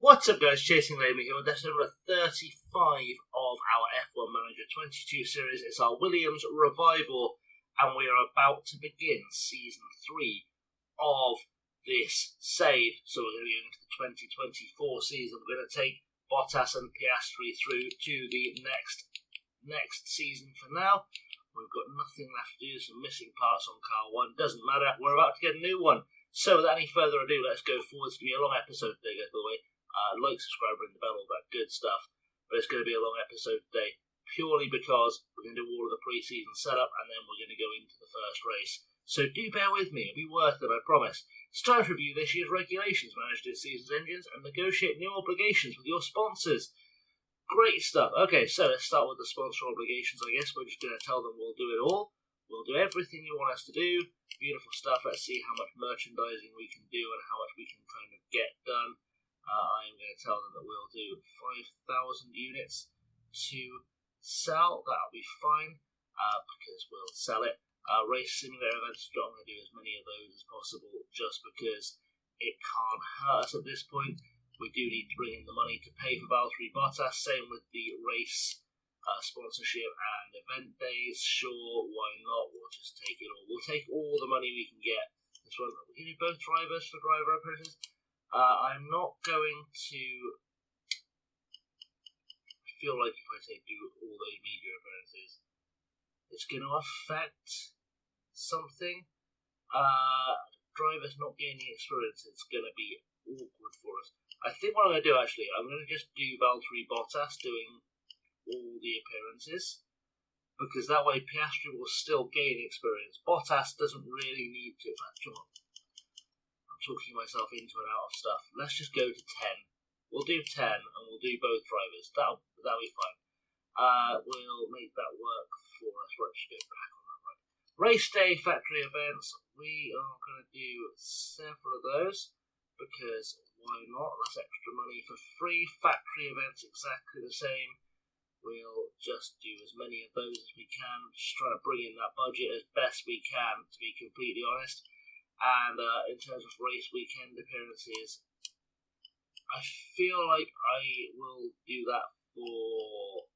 What's up, guys? Chasing Labour here with episode number 35 of our F1 Manager 22 series. It's our Williams revival, and we are about to begin season 3 of this save. So we're going to be into the 2024 season. We're going to take Bottas and Piastri through to the next season. For now, we've got nothing left to do. Some missing parts on car 1. Doesn't matter. We're about to get a new one. So without any further ado, let's go forward. It's going to be a long episode today, guys, by the way. Like, subscribe, ring the bell, all that good stuff. But it's going to be a long episode today, purely because we're going to do all of the pre-season setup, and then we're going to go into the first race. So do bear with me, it'll be worth it, I promise. It's time to review this year's regulations, manage this season's engines, and negotiate new obligations with your sponsors. Great stuff. Okay, so let's start with the sponsor obligations, I guess. We're just going to tell them we'll do it all. We'll do everything you want us to do. Beautiful stuff. Let's see how much merchandising we can do and how much we can kind of get done. I am going to tell them that we'll do 5,000 units to sell. That'll be fine because we'll sell it. Race simulator events, I'm going to do as many of those as possible just because it can't hurt us at this point. We do need to bring in the money to pay for Valtteri Bottas. Same with the race sponsorship and event days. Sure, why not? We'll just take it all. We'll take all the money we can get. This one, we can do both drivers for driver apprentices. I'm not going to feel like if I say do all those media appearances, it's going to affect something. Drivers not gaining experience, it's going to be awkward for us. I think what I'm going to do, actually, I'm going to just do Valtteri Bottas doing all the appearances, because that way Piastri will still gain experience. Bottas doesn't really need to. Talking myself into and out of stuff. Let's just go to 10. We'll do 10 and we'll do both drivers. That'll be fine. We'll make that work for us. Right, just go back on that. Right. Race day factory events. We are going to do several of those because why not? That's extra money for free. Factory events exactly the same. We'll just do as many of those as we can. Just try to bring in that budget as best we can, to be completely honest. And in terms of race weekend appearances, I feel like I will do that for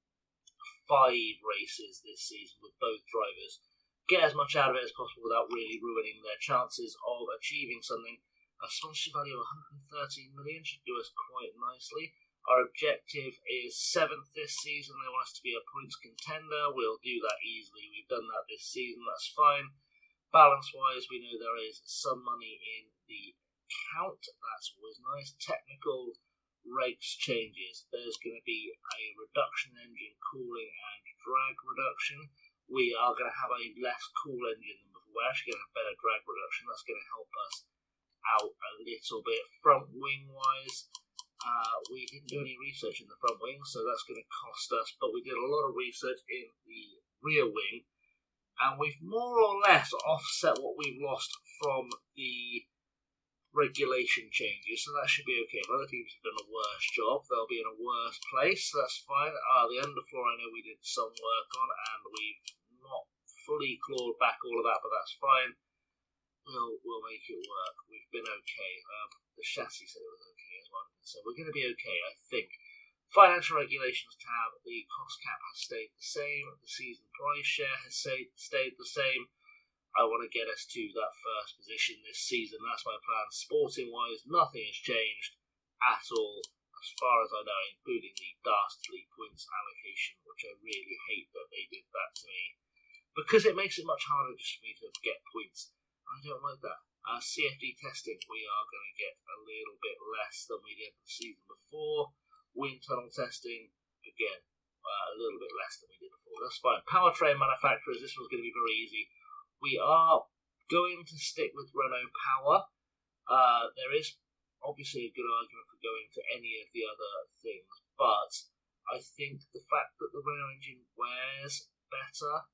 5 races this season with both drivers. Get as much out of it as possible without really ruining their chances of achieving something. A sponsorship value of 113 million should do us quite nicely. Our objective is 7th this season. They want us to be a points contender. We'll do that easily. We've done that this season. That's fine. Balance-wise, we know there is some money in the count. That's always nice. Technical regs changes. There's going to be a reduction in engine cooling and drag reduction. We are going to have a less cool engine than before. We're actually going to have better drag reduction. That's going to help us out a little bit. Front wing-wise, we didn't do any research in the front wing, so that's going to cost us. But we did a lot of research in the rear wing. And we've more or less offset what we've lost from the regulation changes, so that should be okay. If other teams have done a worse job, they'll be in a worse place, so that's fine. The underfloor, I know we did some work on, and we've not fully clawed back all of that, but that's fine. We'll make it work. We've been okay. The chassis said it was okay as well, so we're going to be okay, I think. Financial regulations tab, the cost cap has stayed the same, the season price share has stayed the same. I want to get us to that first position this season, that's my plan. Sporting wise, nothing has changed at all, as far as I know, including the dastardly points allocation, which I really hate that they did that to me, because it makes it much harder just for me to get points. I don't like that. CFD testing, we are going to get a little bit less than we did the season before. Wind tunnel testing, again, a little bit less than we did before. That's fine. Powertrain manufacturers, this one's going to be very easy. We are going to stick with Renault Power. There is obviously a good argument for going to any of the other things, but I think the fact that the Renault engine wears better,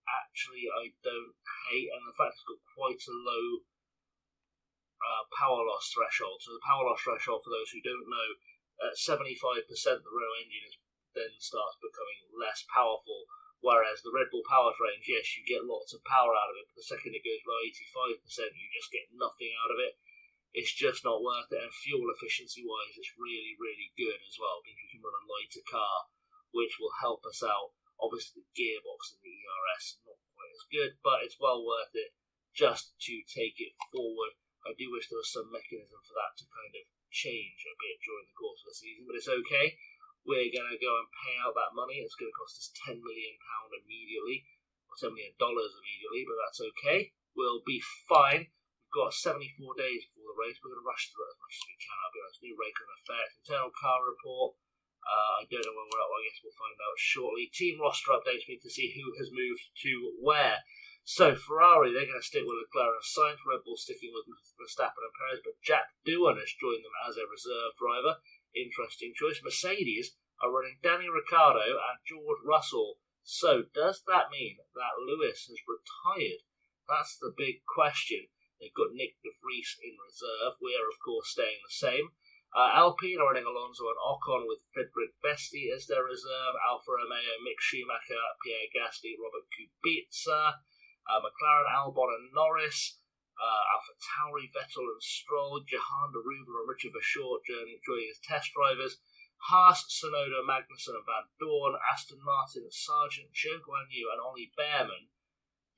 actually I don't hate, and the fact it's got quite a low power loss threshold. So the power loss threshold, for those who don't know, at 75%, the Renault engine then starts becoming less powerful, whereas the Red Bull powertrains, yes, you get lots of power out of it, but the second it goes below 85%, you just get nothing out of it. it's just not worth it. And fuel efficiency wise, it's really, really good as well, because we can run a lighter car, which will help us out. Obviously, the gearbox in the ERS not quite as good, but it's well worth it just to take it forward. I do wish there was some mechanism for that to kind of change a bit during the course of the season, but it's okay. We're going to go and pay out that money. It's going to cost us £10 million immediately, or $10 million immediately, but that's okay. We'll be fine. We've got 74 days before the race. We're going to rush through it as much as we can. I'll be honest. New rake on effect. Internal car report. I don't know where we're at. I guess we'll find out shortly. Team roster updates. We need to see who has moved to where. So Ferrari, they're going to stick with Leclerc and Sainz. Red Bull sticking with Verstappen and Perez, but Jack Doohan has joined them as a reserve driver. Interesting choice. Mercedes are running Danny Ricciardo and George Russell. So does that mean that Lewis has retired? That's the big question. They've got Nick de Vries in reserve. We are, of course, staying the same. Alpine are running Alonso and Ocon with Frederick Vesti as their reserve. Alfa Romeo, Mick Schumacher, Pierre Gasly, Robert Kubica. McLaren, Albon and Norris. Alpha Tauri, Vettel and Stroll. Jahan Deruva and Richard Verschoor joining as test drivers. Haas, Sonoda, Magnussen and Van Dorn. Aston Martin, Sargent, Zhou Guanyu and Ollie Behrman.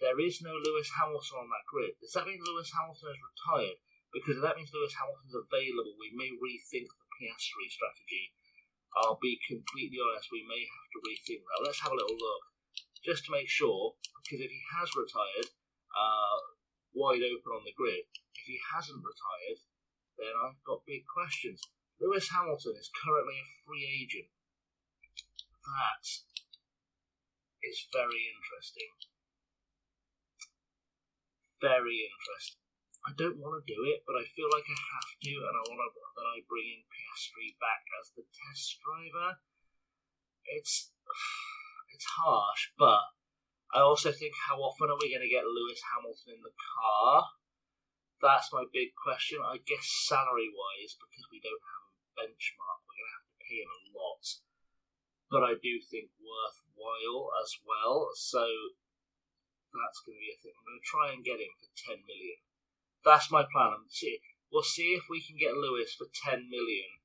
There is no Lewis Hamilton on that grid. Does that mean Lewis Hamilton has retired? Because if that means Lewis Hamilton's available, we may rethink the Piastri strategy. I'll be completely honest, we may have to rethink that. Let's have a little look, just to make sure, because if he has retired, wide open on the grid, if he hasn't retired, then I've got big questions. Lewis Hamilton is currently a free agent. That is very interesting. Very interesting. I don't want to do it, but I feel like I have to, and I want that I bring in Piastri back as the test driver. It's harsh, but I also think, how often are we going to get Lewis Hamilton in the car? That's my big question. I guess salary-wise, because we don't have a benchmark, we're going to have to pay him a lot. But I do think worthwhile as well, so that's going to be a thing. I'm going to try and get him for 10 million. That's my plan. We'll see if we can get Lewis for 10 million.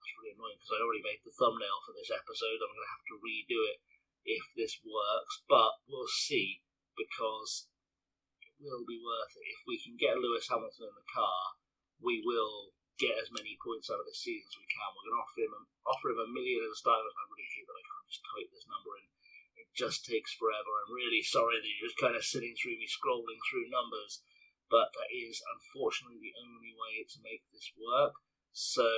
That's really annoying because I already made the thumbnail for this episode. I'm going to have to redo it if this works, but we'll see, because it will be worth it. If we can get Lewis Hamilton in the car, we will get as many points out of this season as we can. We're going to offer him $1 million at the start. I really hate that I can't just type this number in. It just takes forever. I'm really sorry that you're just kind of sitting through me scrolling through numbers. But that is unfortunately the only way to make this work. So,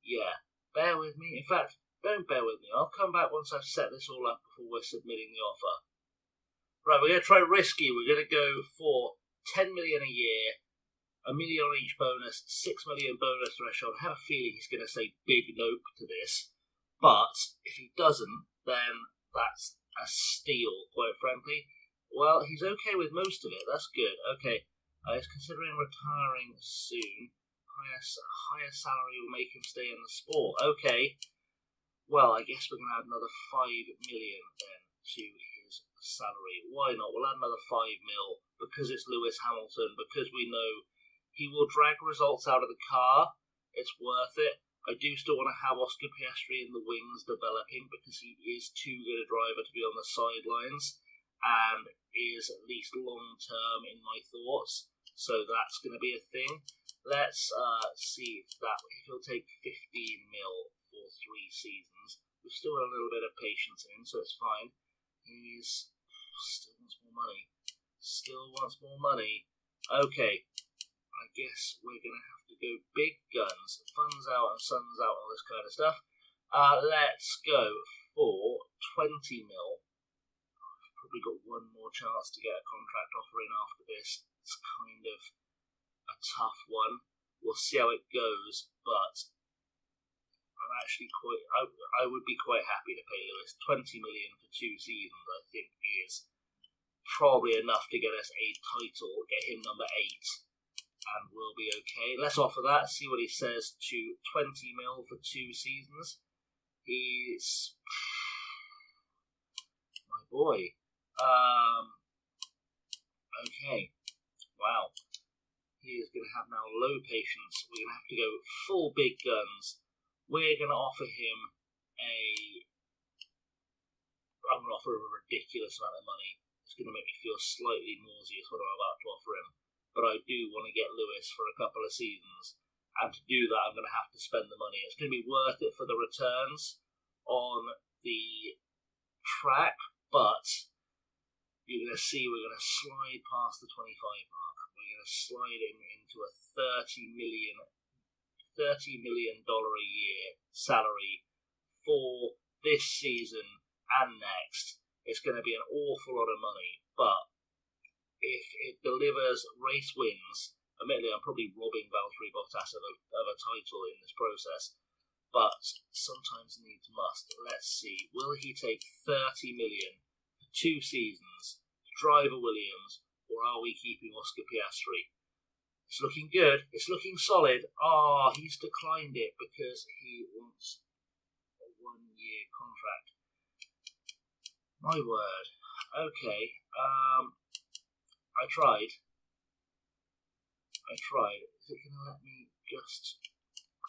yeah, bear with me. In fact, don't bear with me. I'll come back once I've set this all up before we're submitting the offer. Right, we're going to try risky. We're going to go for 10 million a year, $1 million on each bonus, 6 million bonus threshold. I have a feeling he's going to say big nope to this. But if he doesn't, then that's a steal, quite frankly. Well, he's okay with most of it. That's good. Okay. He's considering retiring soon. Higher salary will make him stay in the sport. Okay. Well, I guess we're going to add another 5 million then to his salary. Why not? We'll add another 5 mil because it's Lewis Hamilton, because we know he will drag results out of the car. It's worth it. I do still want to have Oscar Piastri in the wings developing, because he is too good a driver to be on the sidelines, and is at least long-term in my thoughts. So that's going to be a thing. Let's see if he'll take 15 mil for 3 seasons. We've still got a little bit of patience in, so it's fine. He's still wants more money. Still wants more money. Okay, I guess we're going to have to go big guns. Funds out and suns out and all this kind of stuff. Let's go for 20 mil. Probably got one more chance to get a contract offer in after this. It's kind of a tough one. We'll see how it goes, but I'm actually I would be quite happy to pay Lewis 20 million for 2 seasons. I think is probably enough to get us a title, get him number 8, and we'll be okay. Let's offer that, see what he says to 20 mil for 2 seasons. He's my boy. Okay. Wow. He is going to have now low patience. We're going to have to go full big guns. We're going to offer him I'm going to offer him a ridiculous amount of money. It's going to make me feel slightly nauseous what I'm about to offer him. But I do want to get Lewis for a couple of seasons. And to do that, I'm going to have to spend the money. It's going to be worth it for the returns on the track, but you're going to see we're going to slide past the 25 mark. We're going to slide him into a $30 million a year salary for this season and next. It's going to be an awful lot of money, but if it delivers race wins, admittedly I'm probably robbing Valtteri Bottas of a title in this process, but sometimes needs must. Let's see, will he take 30 million for 2 seasons to drive a Williams, or are we keeping Oscar Piastri? It's looking good, it's looking solid. He's declined it because he wants a 1-year contract. My word. Okay. I tried. Is it going to let me just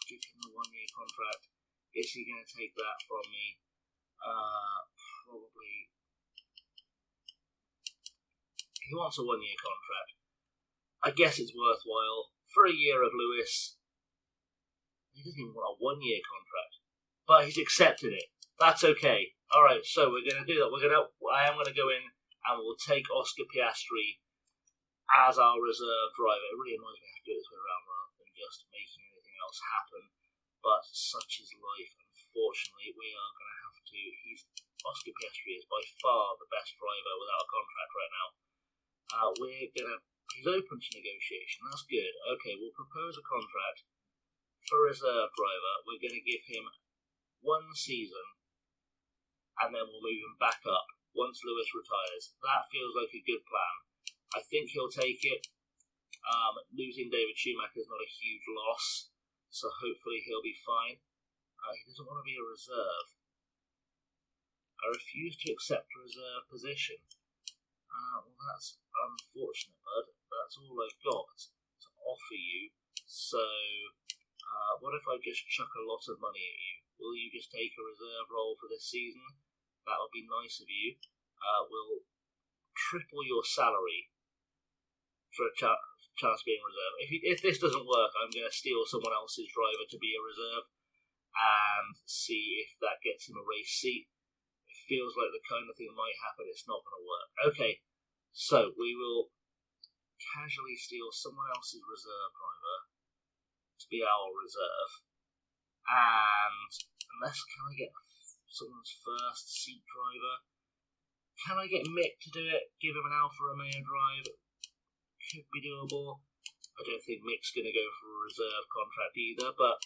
give him a 1-year contract? Is he going to take that from me? Probably. He wants a 1-year contract. I guess it's worthwhile for a year of Lewis. He doesn't even want a 1-year contract, but he's accepted it. That's okay. All right, so we're going to do that. I am going to go in and we'll take Oscar Piastri as our reserve driver. It really annoys me to have to do it this way around rather than just making anything else happen. But such is life. Unfortunately, we are going to have to. Oscar Piastri is by far the best driver without a contract right now. He's open to negotiation. That's good. Okay, we'll propose a contract for a reserve driver. We're going to give him 1 season, and then we'll move him back up once Lewis retires. That feels like a good plan. I think he'll take it. Losing David Schumacher is not a huge loss, so hopefully he'll be fine. He doesn't want to be a reserve. I refuse to accept a reserve position. Well, that's unfortunate, bud. That's all I've got to offer you. So, what if I just chuck a lot of money at you? Will you just take a reserve role for this season? That would be nice of you. We'll triple your salary for a chance of being reserve. If this doesn't work, I'm going to steal someone else's driver to be a reserve and see if that gets him a race seat. It feels like the kind of thing that might happen. It's not going to work. Okay, so we will casually steal someone else's reserve driver to be our reserve, and can I get someone's first seat driver? Can I get Mick to do it? Give him an Alfa Romeo drive? Could be doable. I don't think Mick's going to go for a reserve contract either, but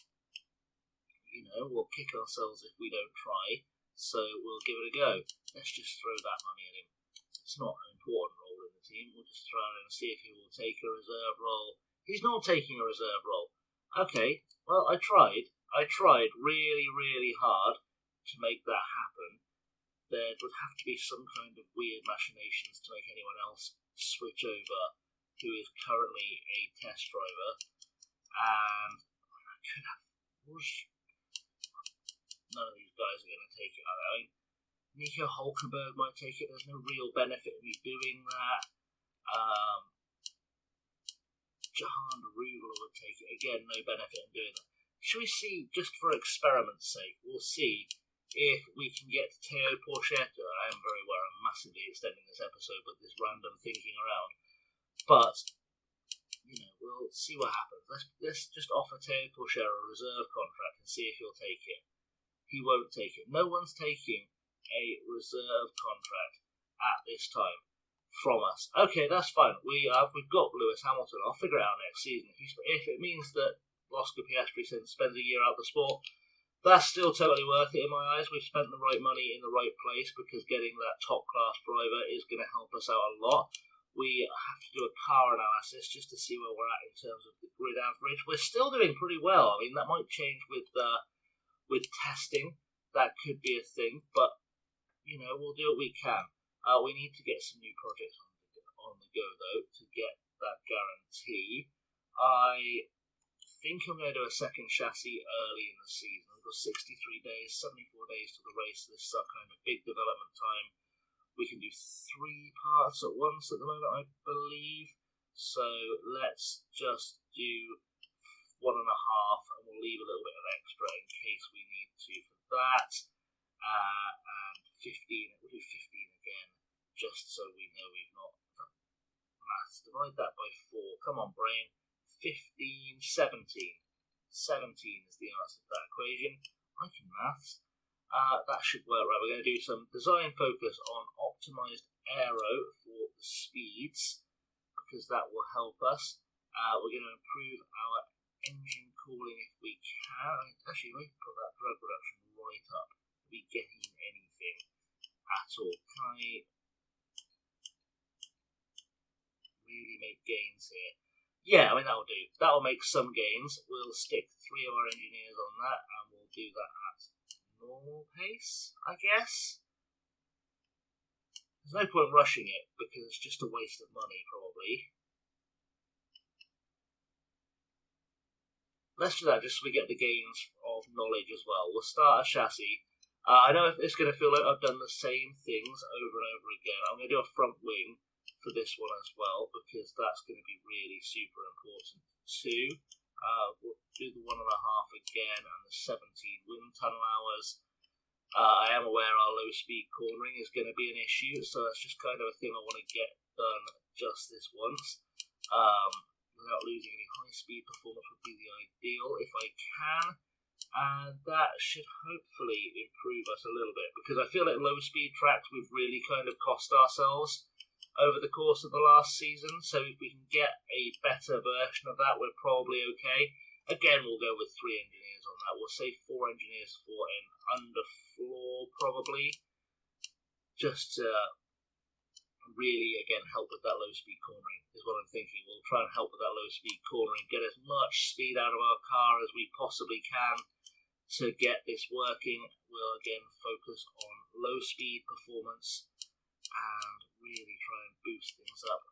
we'll kick ourselves if we don't try, so we'll give it a go. Let's just throw that money at him. It's not an important role in the team. We'll just throw it and see if he will take a reserve role. He's not taking a reserve role. Okay, well, I tried really, really hard to make that happen. There would have to be some kind of weird machinations to make anyone else switch over who is currently a test driver, and I could have. None of these guys are going to take it. I mean, Nico Hulkenberg might take it. There's no real benefit in me doing that. Jahan Rugler would take it. Again, no benefit in doing that. Should we see, just for experiment's sake, we'll see if we can get Théo Pourchaire. I am very aware I'm massively extending this episode with this random thinking around. But, we'll see what happens. Let's just offer Théo Pourchaire a reserve contract and see if he'll take it. He won't take it. No one's taking a reserve contract at this time from us. Okay, that's fine. We've got Lewis Hamilton. I'll figure it out next season. If it means that Oscar Piastri spends a year out of the sport, that's still totally worth it in my eyes. We've spent the right money in the right place because getting that top class driver is going to help us out a lot. We have to do a car analysis just to see where we're at in terms of the grid average. We're still doing pretty well. I mean, that might change with testing. That could be a thing, but we'll do what we can. We need to get some new projects on the go though to get that guarantee. I think I'm going to do a second chassis early in the season. We've got 63 days, 74 days to the race. This is our kind of big development time. We can do 3 parts at once at the moment, I believe. So let's just do 1.5, and we'll leave a little bit of extra in case we need to for that. And 15, we'll do 15 again, just so we know we've not maths. Divide that by 4. Come on, brain. 15, 17. 17 is the answer to that equation. I can maths. That should work right. We're going to do some design focus on optimized aero for the speeds, because that will help us. We're going to improve our engine cooling if we can. Actually, let's put that drug reduction right up. Are we getting anything at all? Can I really make gains here? Yeah, I mean, that'll do. That'll make some gains. We'll stick 3 of our engineers on that, and we'll do that at normal pace, I guess. There's no point rushing it, because it's just a waste of money, probably. Let's do that just so we get the gains of knowledge as well. We'll start a chassis. I know it's going to feel like I've done the same things over and over again. I'm going to do a front wing for this one as well, because that's going to be really super important too. We'll do the 1.5 again, and the 17 wind tunnel hours. I am aware our low speed cornering is going to be an issue, so that's just kind of a thing I want to get done just this once. Without losing any high speed performance would be the ideal if I can, and that should hopefully improve us a little bit, because I feel like low speed tracks we've really kind of cost ourselves over the course of the last season. So if we can get a better version of that, we're probably okay. Again, we'll go with 3 engineers on that. We'll say 4 engineers for an underfloor probably, just to really, again, help with that low speed cornering is what I'm thinking. We'll try and help with that low speed cornering, get as much speed out of our car as we possibly can to get this working. We'll again focus on low speed performance and really try and boost things up.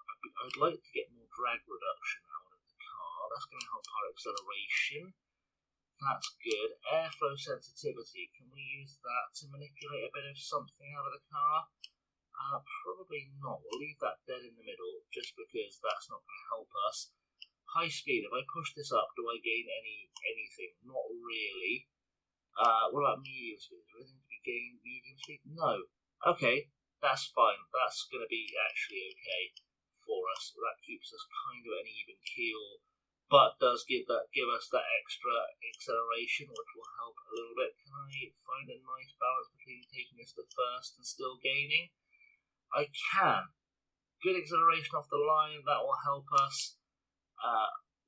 I'd like to get more drag reduction out of the car. That's going to help our acceleration. That's good. Airflow sensitivity. Can we use that to manipulate a bit of something out of the car? Probably not. We'll leave that dead in the middle, just because that's not going to help us. High speed. If I push this up, do I gain anything? Not really. What about medium speed? Is there anything to be gained medium speed? No. Okay, that's fine. That's going to be actually okay for us. That keeps us kind of an even keel, but does give us that extra acceleration, which will help a little bit. Can I find a nice balance between taking us to first and still gaining? I can. Good acceleration off the line, that will help us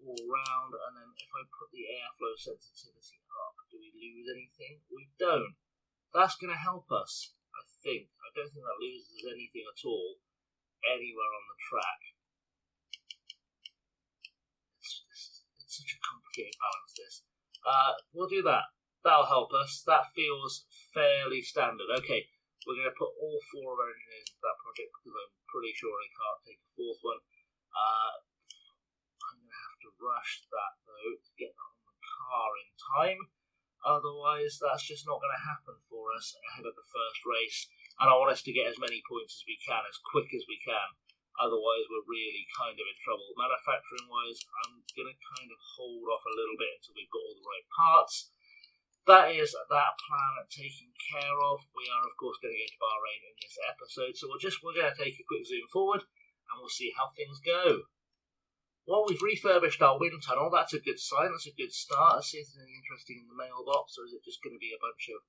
all round. And then if I put the airflow sensitivity up, do we lose anything? We don't. That's going to help us, I think. I don't think that loses anything at all anywhere on the track. It's such a complicated balance, this. We'll do that. That'll help us. That feels fairly standard. Okay. We're going to put all 4 of our engineers into that project, because I'm pretty sure I can't take a 4th one. I'm going to have to rush that, though, to get that on the car in time. Otherwise, that's just not going to happen for us ahead of the first race. And I want us to get as many points as we can, as quick as we can. Otherwise, we're really kind of in trouble. Manufacturing-wise, I'm going to kind of hold off a little bit until we've got all the right parts. That is that plan taken care of. We are, of course, going to go to Bahrain in this episode, so we're going to take a quick zoom forward, and we'll see how things go. Well, we've refurbished our wind tunnel. That's a good sign. That's a good start. Let's see if there's anything interesting in the mailbox, or is it just going to be a bunch of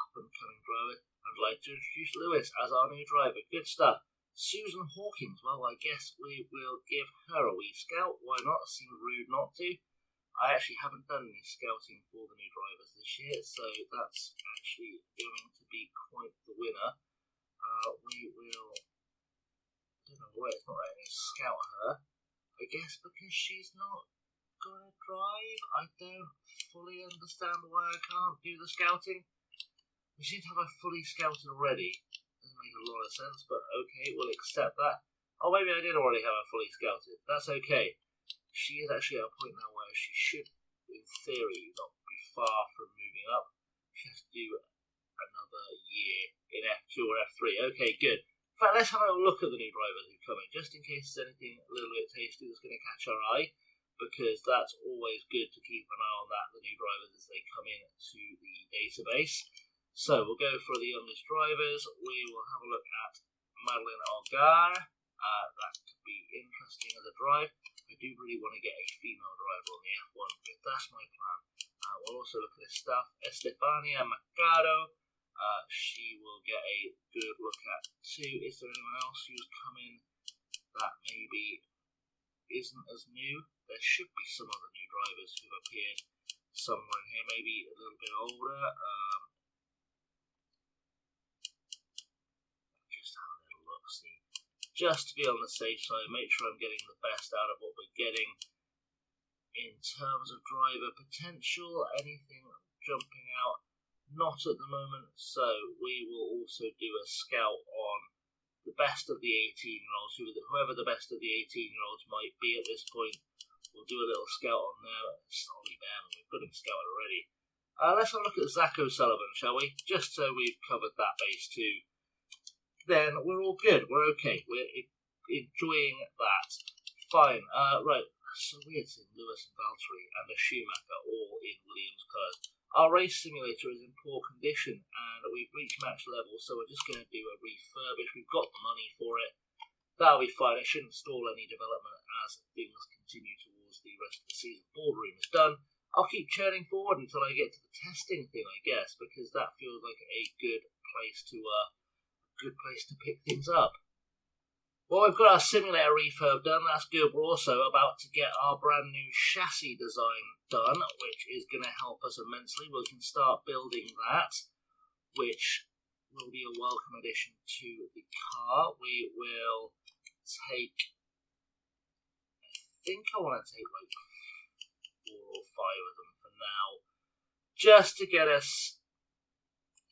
up-and-coming drivers? I'd like to introduce Lewis as our new driver. Good stuff. Susan Hawkins. Well, I guess we will give her a wee scout. Why not? Seems rude not to. I actually haven't done any scouting for the new drivers this year, so that's actually going to be quite the winner. We will, I don't know why it's not letting us scout her. I guess because she's not going to drive. I don't fully understand why I can't do the scouting. We seem to have her fully scouted already. Doesn't make a lot of sense, but okay, we'll accept that. Oh, maybe I did already have her fully scouted. That's okay. she is actually at a point now where she should, in theory, not be far from moving up. She has to do another year in F2 or F3. Okay, good. In fact, let's have a look at the new drivers who come in, just in case there's anything a little bit tasty that's going to catch our eye, because that's always good to keep an eye on that, the new drivers, as they come in to the database. So we'll go for the youngest drivers. We will have a look at Madeline Algar. That could be interesting as a drive. I do really want to get a female driver on the F1 grid. That's my plan. We'll also look at this stuff. Estefania Macaro. She will get a good look at too. Is there anyone else who's come in that maybe isn't as new? There should be some other new drivers who've appeared somewhere in here, maybe a little bit older. Just have a little look, see. Just to be on the safe side, make sure I'm getting the best out of what we're getting in terms of driver potential. Anything jumping out? Not at the moment. So we will also do a scout on the best of the 18-year-olds, whoever the best of the 18-year-olds might be at this point. We'll do a little scout on there. Solly Bam, we've got him scouted already. Let's have a look at Zach O'Sullivan, shall we? Just so we've covered that base too. Then we're all good. We're okay. We're enjoying that. Fine. Right. So weird seeing Lewis and Valtteri and a Schumacher all in Williams cars. Our race simulator is in poor condition and we've reached match level, so we're just going to do a refurbish. We've got the money for it. That'll be fine. It shouldn't stall any development as things continue towards the rest of the season. Boardroom is done. I'll keep churning forward until I get to the testing thing, I guess, because that feels like a good place to pick things up. Well, we've got our simulator refurb done. That's good. We're also about to get our brand new chassis design done, which is going to help us immensely. We can start building that, which will be a welcome addition to the car. We will take, I think I want to take like 4 or 5 of them for now, just to get us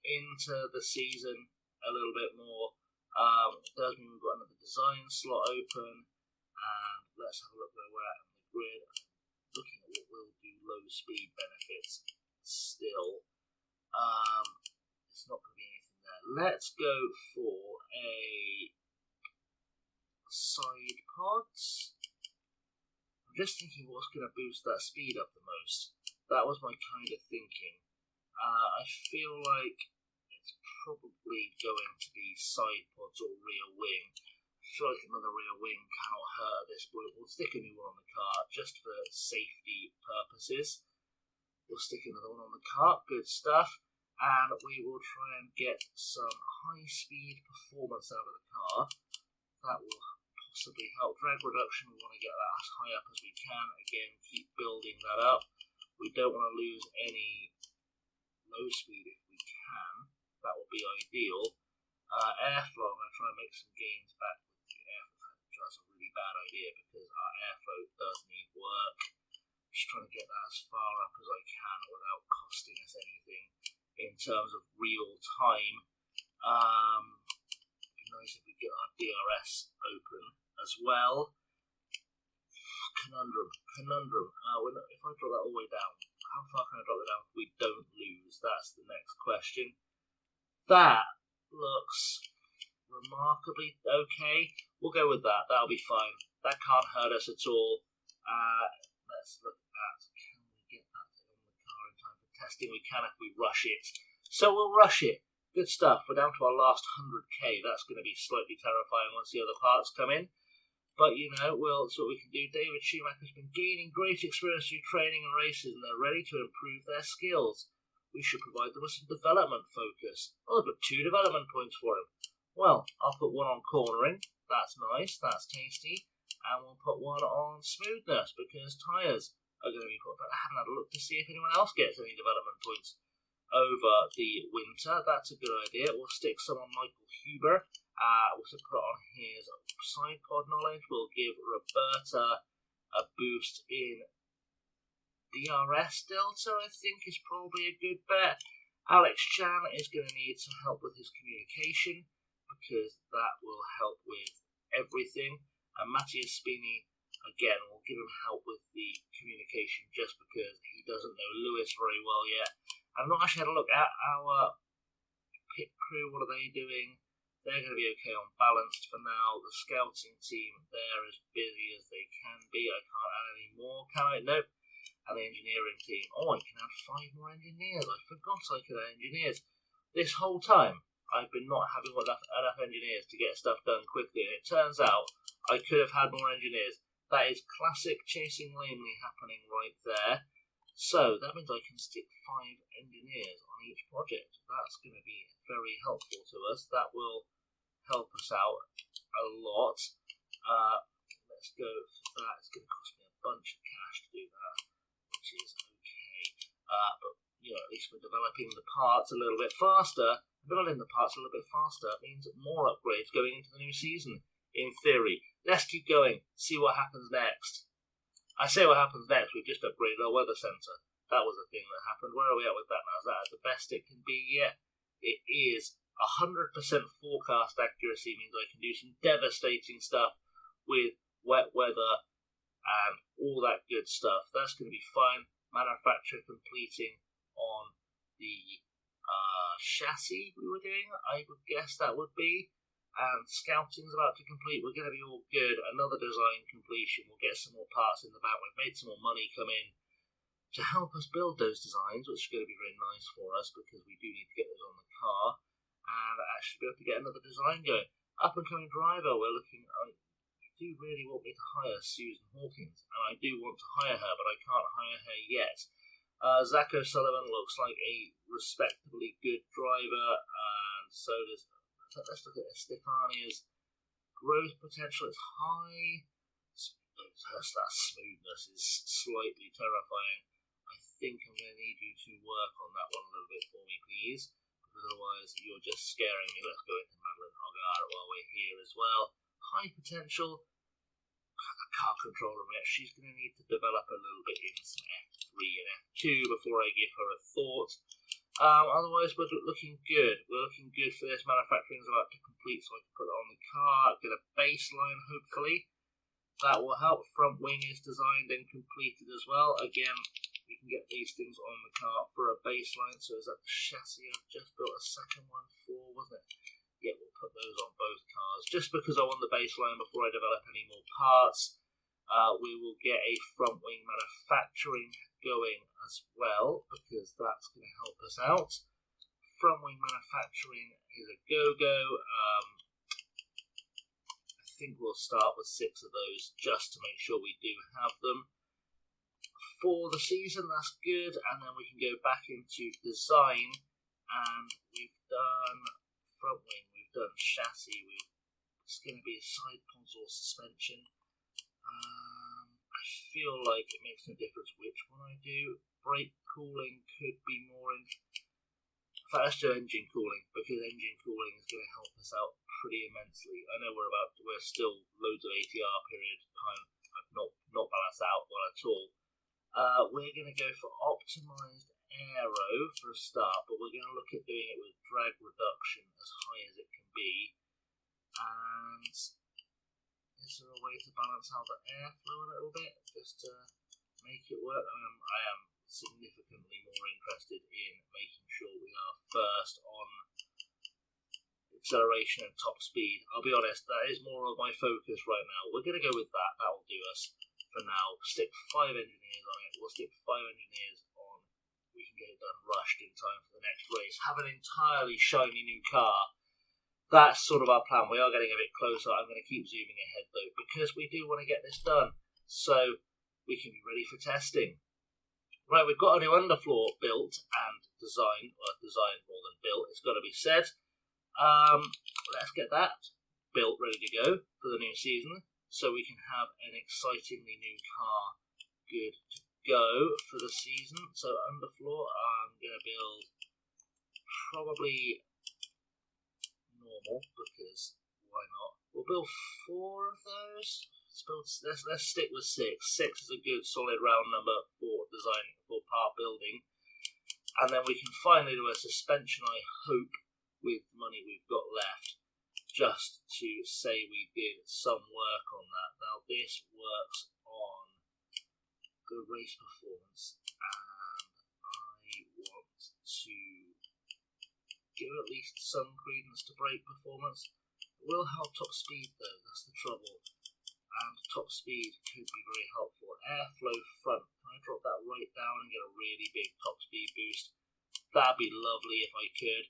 into the season a little bit more. It does mean we've got another design slot open, and let's have a look where we're at on the grid. Looking at what we'll do low speed benefits still. It's not going to be anything there. Let's go for a side pods. I'm just thinking what's going to boost that speed up the most. That was my kind of thinking. I feel like it's probably going to be side pods or rear wing. I feel like another rear wing cannot hurt at this point. We'll stick a new one on the car just for safety purposes. We'll stick another one on the car. Good stuff. And we will try and get some high-speed performance out of the car. That will possibly help. Drag reduction, we want to get that as high up as we can. Again, keep building that up. We don't want to lose any low speed if we can. That would be ideal. Airflow, I'm going to try and make some gains back with the airflow. That's a really bad idea because our airflow does need work. Just trying to get that as far up as I can without costing us anything in terms of real time. It'd be nice if we get our DRS open as well. Conundrum. If I drop that all the way down, how far can I drop it down if we don't lose? That's the next question. That looks remarkably okay. We'll go with that. That'll be fine. That can't hurt us at all. Let's look at, can we get that on the car in time for testing? We can if we rush it. So we'll rush it. Good stuff. We're down to our last 100k. That's going to be slightly terrifying once the other parts come in. But, you know, well, that's what we can do. David Schumacher's been gaining great experience through training and races, and they're ready to improve their skills. We should provide them with some development focus. Oh, I've got 2 development points for him. Well, I'll put 1 on cornering. That's nice. That's tasty. And we'll put 1 on smoothness because tyres are going to be put. But I haven't had a look to see if anyone else gets any development points over the winter. That's a good idea. We'll stick some on Michael Huber. We'll put on his side pod knowledge. We'll give Roberta a boost in DRS Delta, I think, is probably a good bet. Alex Chan is going to need some help with his communication because that will help with everything. And Matthias Spini, Again, we'll give him help with the communication just because he doesn't know Lewis very well yet. I've not actually had a look at our pit crew. What are they doing? They're going to be okay on balanced for now. The scouting team, they're as busy as they can be. I can't add any more, can I? Nope. And the engineering team. Oh, I can add 5 more engineers. I forgot I could add engineers. This whole time, I've been not having enough engineers to get stuff done quickly. And it turns out I could have had more engineers. That is classic chasing lamely happening right there. So that means I can stick 5 engineers on each project. That's going to be very helpful to us. That will help us out a lot. Let's go for that. It's going to cost me a bunch of cash to do that, which is okay. But at least we're developing the parts a little bit faster. Building the parts a little bit faster means more upgrades going into the new season. In theory, let's keep going. See what happens next. I say what happens next. We've just upgraded our weather sensor. That was the thing that happened. Where are we at with that now? Is that the best it can be yet? It is. 100% forecast accuracy means I can do some devastating stuff with wet weather and all that good stuff. That's going to be fine. Manufacture completing on the chassis we were doing, I would guess that would be. And scouting's about to complete. We're going to be all good. Another design completion. We'll get some more parts in the back. We've made some more money come in to help us build those designs, which is going to be very nice for us because we do need to get those on the car and actually be able to get another design going. Up and coming driver, we're looking. I do really want me to hire Susan Hawkins, and I do want to hire her, but I can't hire her yet. Zach O'Sullivan looks like a respectably good driver, and so does. Let's look at Stefania's growth potential. It's high. That smoothness is slightly terrifying. I think I'm going to need you to work on that one a little bit for me, please. Because otherwise, you're just scaring me. Let's go into Madeline Hogar while we're here as well. High potential. Car controller. She's going to need to develop a little bit in some F3 and F2 before I give her a thought. Otherwise, we're looking good. We're looking good for this. Manufacturing is about to complete, so I can put it on the car. Get a baseline, hopefully. That will help. Front wing is designed and completed as well. Again, we can get these things on the car for a baseline. So is that the chassis I've just built a second one for, wasn't it? Yeah, we'll put those on both cars. Just because I want the baseline before I develop any more parts. We will get a front wing manufacturing going as well, because that's going to help us out. Front wing manufacturing is a go-go. I think we'll start with 6 of those just to make sure we do have them for the season. That's good, and then we can go back into design, and we've done front wing, we've done chassis, it's going to be a side pods or suspension. I feel like it makes no difference which one I do. Brake cooling could be more in fact, let's do engine cooling, because engine cooling is going to help us out pretty immensely. I know we're still loads of ATR period time. I've not balanced out well at all. We're going to go for optimized aero for a start, but we're going to look at doing it with drag reduction as high as it can be. And is there a way to balance out the airflow a little bit, just to make it work? I am significantly more interested in making sure we are first on acceleration and top speed. I'll be honest, that is more of my focus right now. We're going to go with that. That will do us for now. Stick 5 engineers on it. We'll stick 5 engineers on. We can get it done rushed in time for the next race. Have an entirely shiny new car. That's sort of our plan. We are getting a bit closer. I'm going to keep zooming ahead though, because we do want to get this done so we can be ready for testing. Right, we've got a new underfloor built and designed, or designed more than built, it's got to be said. Let's get that built, ready to go for the new season, so we can have an excitingly new car good to go for the season. So underfloor, I'm going to build probably normal, because why not? We'll build 4 of those. Let's stick with 6. 6 is a good solid round number for designing, for part building. And then we can finally do a suspension, I hope, with the money we've got left. just to say we did some work on that. Now this works on good race performance, and I want to give at least some credence to brake performance. It will help top speed though, that's the trouble. And top speed could be very helpful. Airflow front, can I drop that right down and get a really big top speed boost? That'd be lovely if I could.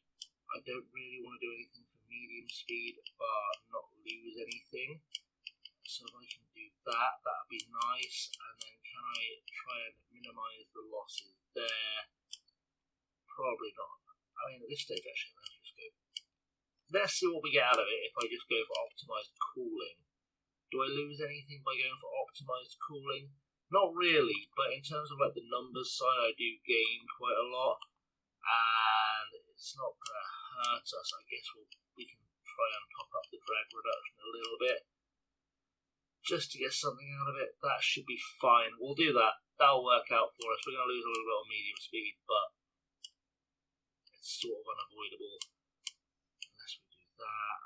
I don't really want to do anything for medium speed, but not lose anything. So if I can do that, that'd be nice. And then can I try and minimise the losses there? Probably not. I mean, at this stage actually, let's just go. Let's see what we get out of it if I just go for optimised cooling. Do I lose anything by going for optimised cooling? Not really, but in terms of like the numbers side, I do gain quite a lot, and it's not going to hurt us. I guess we can try and top up the drag reduction a little bit, just to get something out of it. That should be fine. We'll do that. That'll work out for us. We're going to lose a little bit on medium speed, but it's sort of unavoidable unless we do that.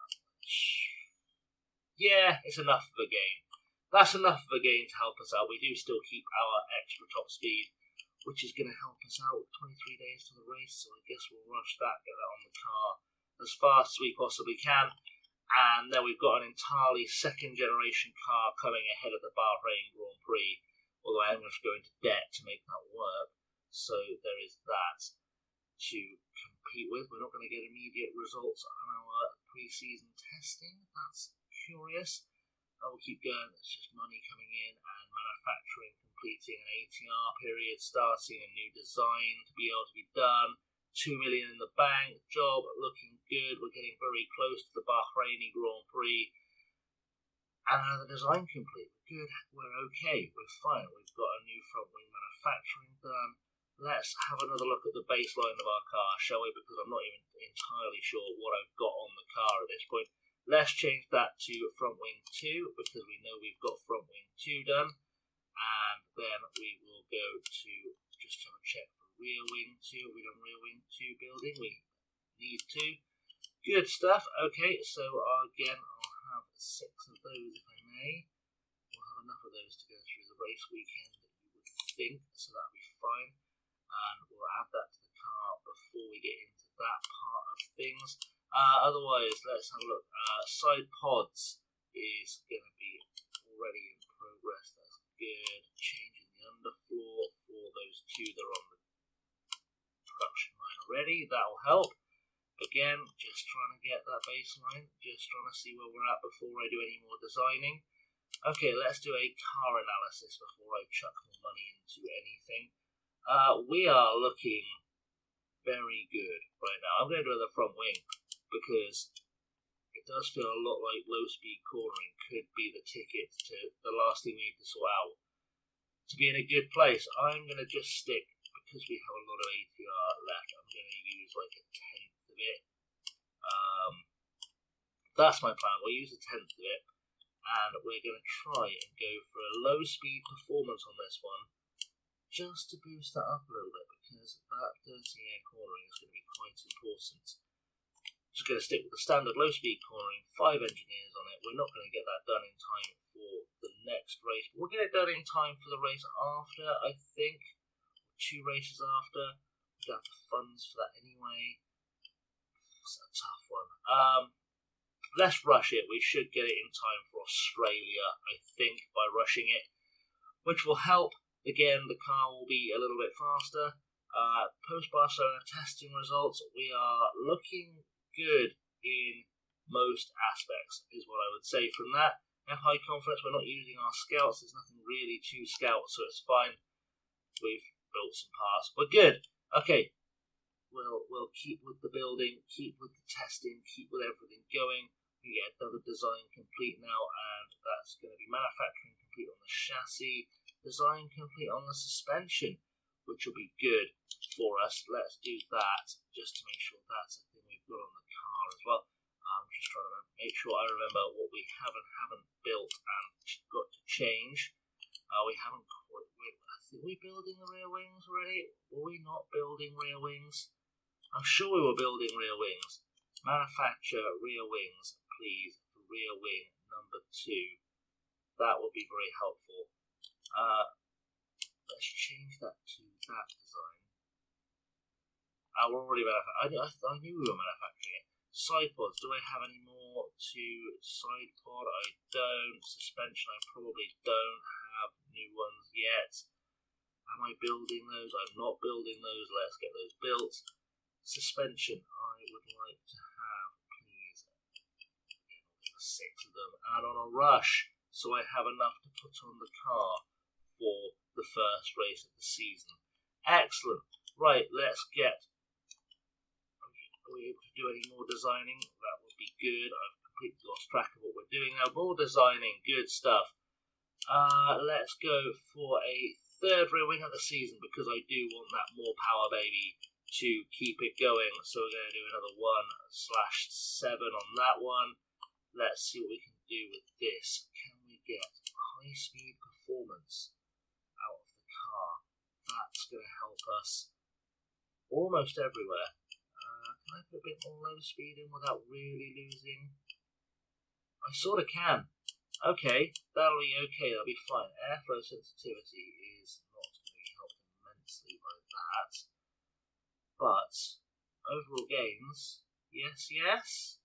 Yeah, it's enough of a gain. That's enough of a gain to help us out. We do still keep our extra top speed, which is going to help us out 23 days to the race, so I guess we'll rush that, get that on the car as fast as we possibly can. And then we've got an entirely second generation car coming ahead of the Bahrain Grand Prix, although I am going to go into debt to make that work. So there is that to compete with. We're not going to get immediate results on our pre-season testing. That's curious. We'll keep going. It's just money coming in and manufacturing, completing an ATR period, starting a new design to be able to be done. 2 million in the bank, job looking good. We're getting very close to the Bahrain Grand Prix. And the design complete. We're good. We're okay. We're fine. We've got a new front wing manufacturing done. Let's have another look at the baseline of our car, shall we? Because I'm not even entirely sure what I've got on the car at this point. Let's change that to front wing 2, because we know we've got front wing 2 done. And then we will go to just have a check for rear wing 2. We've done rear wing 2 building. We need to. Good stuff. Okay, so again, I'll have 6 of those if I may. We'll have enough of those to go through the race weekend, you would think, so that'll be fine. And we'll add that to the car before we get into that part of things. Otherwise, let's have a look. Side pods is going to be already in progress. That's good. Changing the underfloor for those 2 that are on the production line already. That'll help. Again, just trying to get that baseline. Just trying to see where we're at before I do any more designing. Okay, let's do a car analysis before I chuck more money into anything. We are looking very good right now. I'm going to do the front wing, because it does feel a lot like low-speed cornering could be the ticket to the last thing we need to sort out to be in a good place. I'm going to just stick, because we have a lot of ATR left, I'm going to use like a tenth of it. That's my plan. We'll use a tenth of it, and we're going to try and go for a low-speed performance on this one, just to boost that up a little bit, because that dirty air cornering is going to be quite important. Just going to stick with the standard low-speed cornering, 5 engineers on it. We're not going to get that done in time for the next race, but we'll get it done in time for the race after, I think. 2 races after. We don't have the funds for that anyway. It's a tough one. Let's rush it. We should get it in time for Australia, I think, by rushing it, which will help. Again, the car will be a little bit faster. Post-Barcelona testing results, we are looking good in most aspects, is what I would say from that. Have high confidence. We're not using our scouts. There's nothing really to scout, so it's fine. We've built some parts. We're good. Okay. We'll keep with the building, keep with the testing, keep with everything going. We get another design complete now, and that's going to be manufacturing complete on the chassis, design complete on the suspension, which will be good for us. Let's do that just to make sure that's the thing we've got on the car as well. I'm just trying to make sure I remember what we haven't built and got to change. We haven't quite. I think we're building the rear wings already. Were we not building rear wings? I'm sure we were building rear wings. Manufacture rear wings. please, for rear wing number 2. That would be very helpful. Let's change that to that design. We're already manufacturing. I knew we were manufacturing it. Side pods. Do I have any more to side pod? I don't. Suspension. I probably don't have new ones yet. Am I building those? I'm not building those. Let's get those built. Suspension. I would like to have, please, 6 of them. And on a rush, so I have enough to put on the car for the first race of the season. Excellent. Right, let's get. Are we able to do any more designing? That would be good. I've completely lost track of what we're doing now. More designing, good stuff. Let's go for a 3rd rear wing of the season because I do want that more power, baby, to keep it going. So we're going to do another 1/7 on that one. Let's see what we can do with this. Can we get high speed performance out of the car? That's going to help us almost everywhere. Can I put a bit more low speed in without really losing? I sort of can. Okay, that'll be okay, that'll be fine. Airflow sensitivity is not going to be helped immensely by that. But overall gains, yes.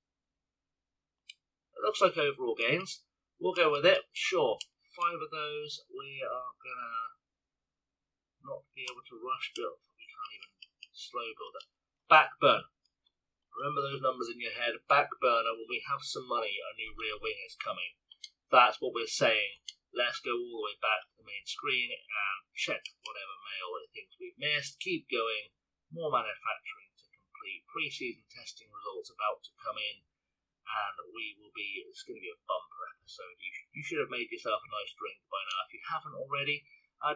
It looks like overall gains. We'll go with it, sure. 5 of those we are going to not be able to rush build. We can't even slow build it. Backburn. Remember those numbers in your head. Back burner, when we have some money, a new rear wing is coming. That's what we're saying. Let's go all the way back to the main screen and check whatever mail and things we've missed. Keep going. More manufacturing to complete. Pre-season testing results about to come in. And it's going to be a bumper episode. You should have made yourself a nice drink by now. If you haven't already,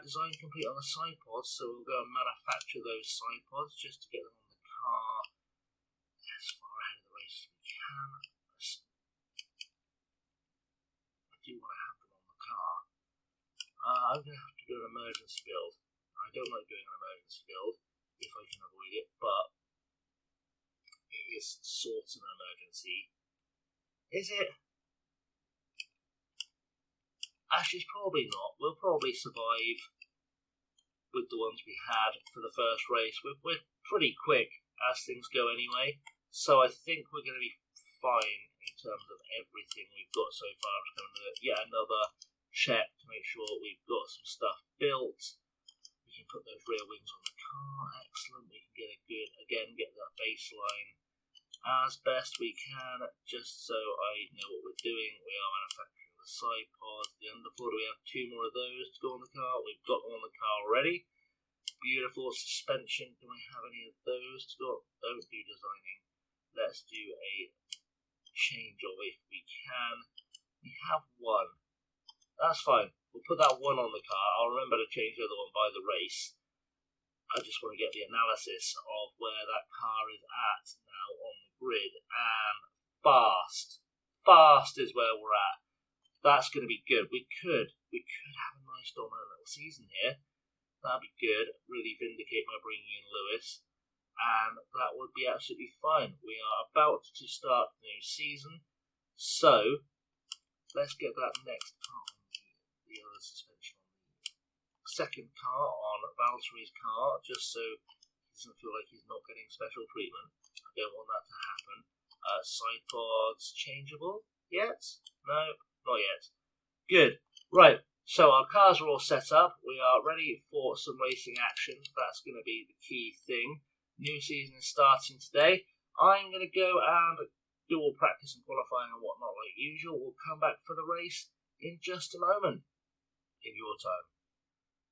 design complete on the side pods. So we'll go and manufacture those side pods just to get them on the car as far ahead of the race as we can. I do want to have them on the car. I'm going to have to do an emergency build. I don't like doing an emergency build if I can avoid it, but it is sort of an emergency. Is it? Actually, it's probably not. We'll probably survive with the ones we had for the first race. We're pretty quick as things go anyway. So I think we're going to be fine in terms of everything we've got so far. I'm just going to do yet another check to make sure we've got some stuff built. We can put those rear wings on the car. Excellent. We can get that baseline as best we can, just so I know what we're doing. We are manufacturing the side pods, the underfloor. We have 2 more of those to go on the car. We've got them on the car already. Beautiful. Suspension. Do I have any of those to go? Don't do designing. Let's do a change of if we can. We have 1. That's fine. We'll put that 1 on the car. I'll remember to change the other one by the race. I just want to get the analysis of where that car is at now on the grid. And fast is where we're at. That's going to be good. We could have a nice dominant little season here. That'd be good. Really vindicate my bringing in Lewis. And that would be absolutely fine. We are about to start the new season, so let's get that next car on the other suspension on the second car on Valtteri's car, just so he doesn't feel like he's not getting special treatment. I don't want that to happen. Side pods changeable yet? No, not yet. Good. Right. So our cars are all set up. We are ready for some racing action. That's going to be the key thing. New season is starting today. I'm going to go and do all practice and qualifying and whatnot like usual. We'll come back for the race in just a moment in your time.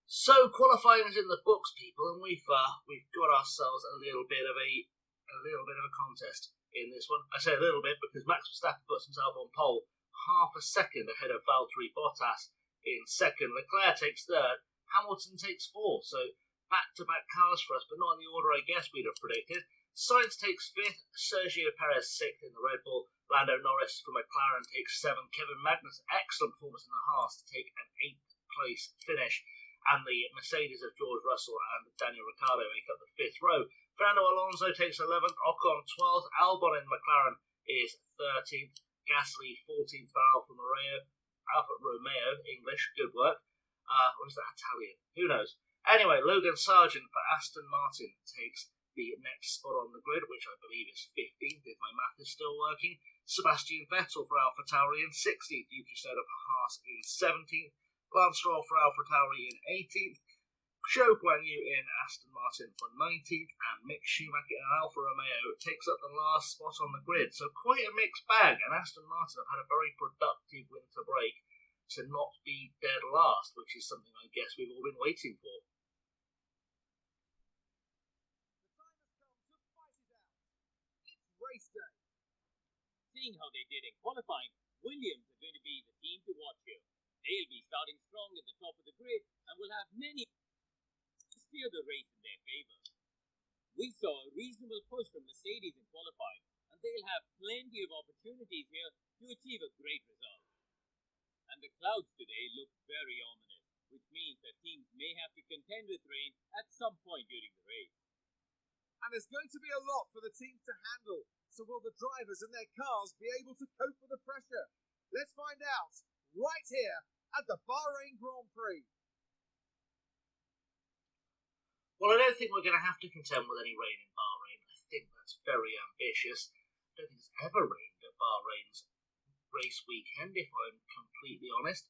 So qualifying is in the books, people, and we've got ourselves a little bit of a contest in this one. I say a little bit because Max Verstappen puts himself on pole, half a second ahead of Valtteri Bottas in second. Leclerc takes third. Hamilton takes fourth. So back-to-back cars for us, but not in the order I guess we'd have predicted. Sainz takes 5th, Sergio Perez 6th in the Red Bull, Lando Norris from McLaren takes 7th, Kevin Magnussen, excellent performance in the Haas to take an 8th place finish, and the Mercedes of George Russell and Daniel Ricciardo make up the 5th row. Fernando Alonso takes 11th, Ocon 12th, Albon in McLaren is 13th, Gasly 14th for Alfa Romeo, English, good work. Or is that Italian? Who knows? Anyway, Logan Sargent for Aston Martin takes the next spot on the grid, which I believe is 15th if my math is still working. Sebastian Vettel for AlphaTauri in 16th, Yuki Tsunoda for Haas in 17th, Lance Stroll for AlphaTauri in 18th, Zhou Guanyu in Aston Martin for 19th, and Mick Schumacher in Alfa Romeo takes up the last spot on the grid. So quite a mixed bag, and Aston Martin have had a very productive winter break to not be dead last, which is something I guess we've all been waiting for. Race day. Seeing how they did in qualifying, Williams are going to be the team to watch here. They'll be starting strong at the top of the grid and will have many to steer the race in their favour. We saw a reasonable push from Mercedes in qualifying, and they'll have plenty of opportunities here to achieve a great result. And the clouds today look very ominous, which means that teams may have to contend with rain at some point during the race. And there's going to be a lot for the teams to handle. So will the drivers and their cars be able to cope with the pressure? Let's find out right here at the Bahrain Grand Prix. Well, I don't think we're going to have to contend with any rain in Bahrain. I think that's very ambitious. I don't think it's ever rained at Bahrain's race weekend, if I'm completely honest.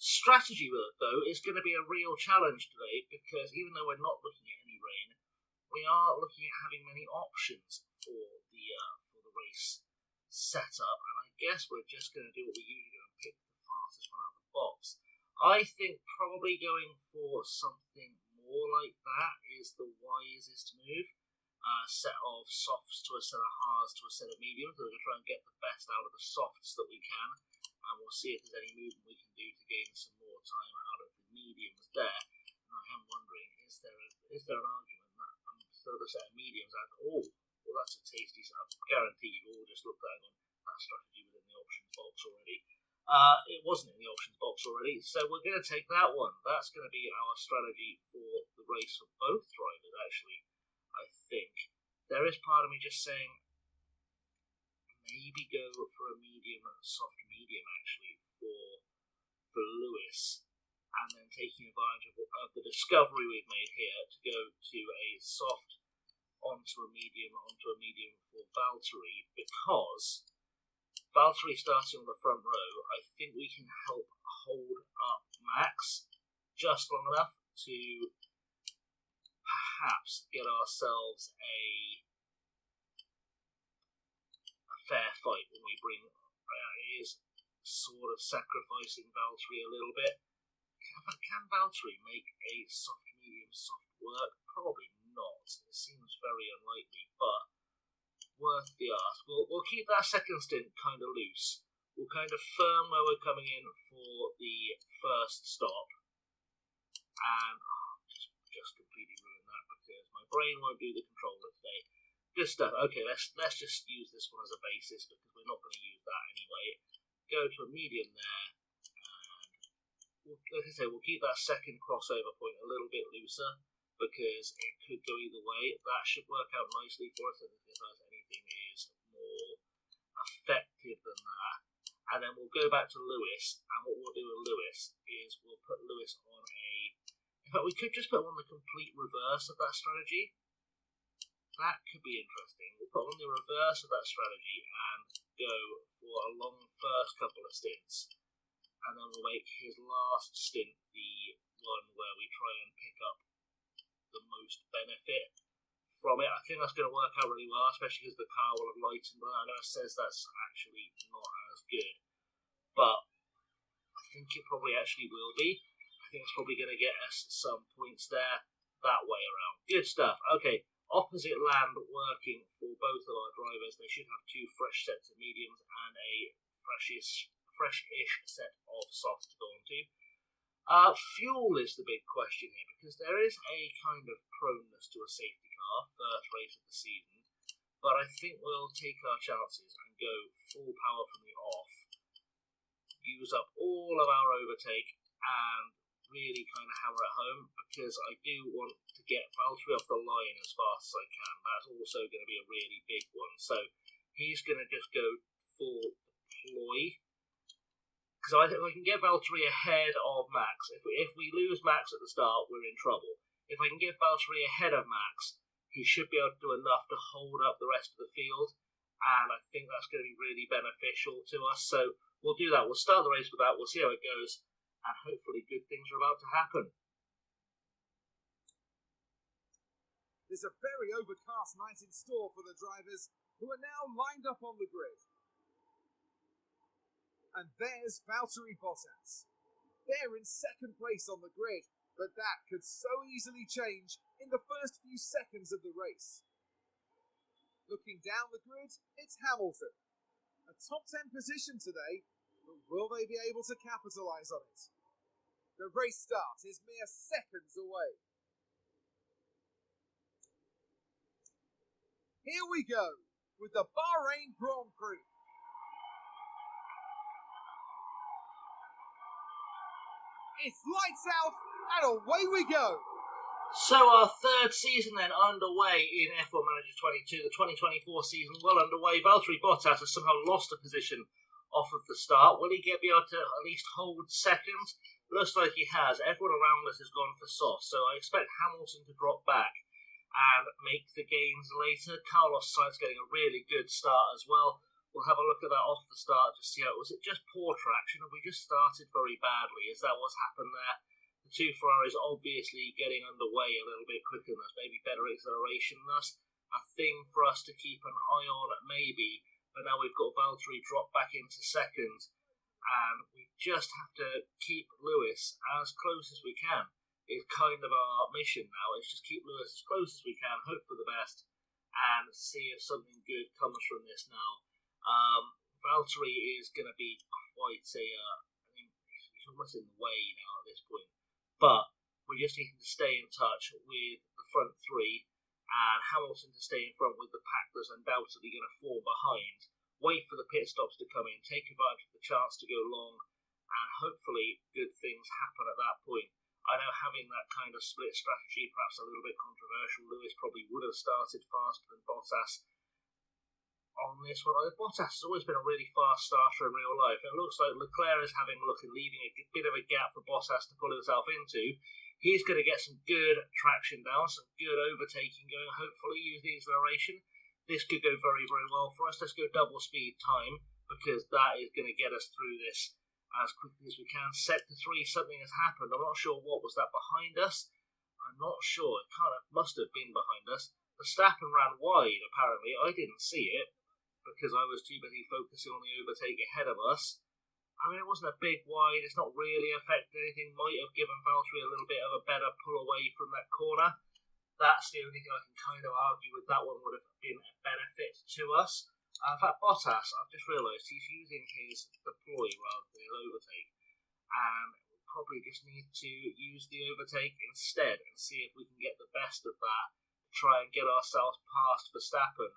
Strategy work, though, is going to be a real challenge today, because even though we're not looking at any rain, we are looking at having many options for the race setup, and I guess we're just going to do what we usually do and pick the fastest one out of the box. I think probably going for something more like that is the wisest move. A set of softs to a set of hards to a set of mediums. We're going to try and get the best out of the softs that we can, and we'll see if there's any movement we can do to gain some more time out of the mediums there. And I am wondering, is there an argument that instead of a set of mediums at all? Well, that's a tasty set. I guarantee you've all just looked at it on that strategy within the options box already. It wasn't in the options box already, so we're going to take that one. That's going to be our strategy for the race for both drivers, actually. I think there is part of me just saying maybe go for a soft medium actually for Lewis, and then taking advantage of the discovery we've made here to go to a soft onto a medium for Valtteri, because Valtteri starting on the front row, I think we can help hold up Max just long enough to perhaps get ourselves a fair fight when we bring. He is sort of sacrificing Valtteri a little bit. Can Valtteri make a soft medium soft work? Probably not. It seems very unlikely, but worth the ask. We'll keep that second stint kind of loose. We'll kind of firm where we're coming in for the first stop, and just completely ruined that because my brain won't do the controller today. Good stuff. Okay, let's just use this one as a basis because we're not going to use that anyway. Go to a medium there, and like I say, we'll keep that second crossover point a little bit looser because it could go either way. That should work out nicely for us. I don't think there's anything is more effective than that. And then we'll go back to Lewis, and what we'll do with Lewis is we'll put Lewis on in fact, we could just put him on the complete reverse of that strategy. That could be interesting. We'll put on the reverse of that strategy and go for a long first couple of stints, and then we'll make his last stint the one where we try and pick up the most benefit from it. I think that's going to work out really well, especially because the car will have lightened. I know it says that's actually not as good, but I think it probably actually will be. I think it's probably going to get us some points there that way around. Good stuff. Okay. Opposite land working for both of our drivers. They should have two fresh sets of mediums and a freshish set of softs to go on to. Fuel is the big question here because there is a kind of proneness to a safety car, first race of the season, but I think we'll take our chances and go full power from the off, use up all of our overtake, and really kind of hammer it home because I do want to get Valtteri off the line as fast as I can. That's also going to be a really big one. So he's going to just go for the ploy. Because I think we can get Valtteri ahead of Max. If we lose Max at the start, we're in trouble. If I can get Valtteri ahead of Max, he should be able to do enough to hold up the rest of the field. And I think that's going to be really beneficial to us. So we'll do that. We'll start the race with that. We'll see how it goes. And hopefully good things are about to happen. There's a very overcast night in store for the drivers who are now lined up on the grid. And there's Valtteri Bottas. They're in second place on the grid, but that could so easily change in the first few seconds of the race. Looking down the grid, it's Hamilton. A top 10 position today, but will they be able to capitalise on it? The race start is mere seconds away. Here we go with the Bahrain Grand Prix. It's lights out and away we go. So our third season then underway in F1 Manager 22, the 2024 season well underway. Valtteri Bottas has somehow lost a position off of the start. Will he be able to at least hold second? Looks like he has. Everyone around us has gone for soft, so I expect Hamilton to drop back and make the gains later. Carlos Sainz getting a really good start as well. We'll have a look at that off the start to see how was it just poor traction, or we just started very badly? Is that what's happened there? The two Ferraris obviously getting underway a little bit quicker than us, maybe better acceleration than us. A thing for us to keep an eye on, maybe. But now we've got Valtteri drop back into second, and we just have to keep Lewis as close as we can. It's kind of our mission now. It's just keep Lewis as close as we can, hope for the best, and see if something good comes from this now. Valtteri is going to be quite he's almost in the way now at this point. But we just need to stay in touch with the front three, and Hamilton to stay in front with the pack that's undoubtedly going to fall behind. Wait for the pit stops to come in, take advantage of the chance to go long, and hopefully good things happen at that point. I know having that kind of split strategy, perhaps a little bit controversial. Lewis probably would have started faster than Bottas on this one. Bottas has always been a really fast starter in real life. It looks like Leclerc is having a look and leaving a bit of a gap for Bottas to pull himself into. He's going to get some good traction down, some good overtaking going, hopefully use the acceleration. This could go very, very well for us. Let's go double speed time, because that is going to get us through this as quickly as we can. Set to 3, something has happened. I'm not sure what was that behind us. I'm not sure. It kind of must have been behind us. Verstappen ran wide, apparently. I didn't see it, because I was too busy focusing on the overtake ahead of us. I mean, it wasn't a big wide. It's not really affected anything. Might have given Valtteri a little bit of a better pull away from that corner. That's the only thing I can kind of argue with. That one would have been a benefit to us. In fact, Bottas, I've just realised he's using his deploy rather than his overtake. And we probably just need to use the overtake instead and see if we can get the best of that. Try and get ourselves past Verstappen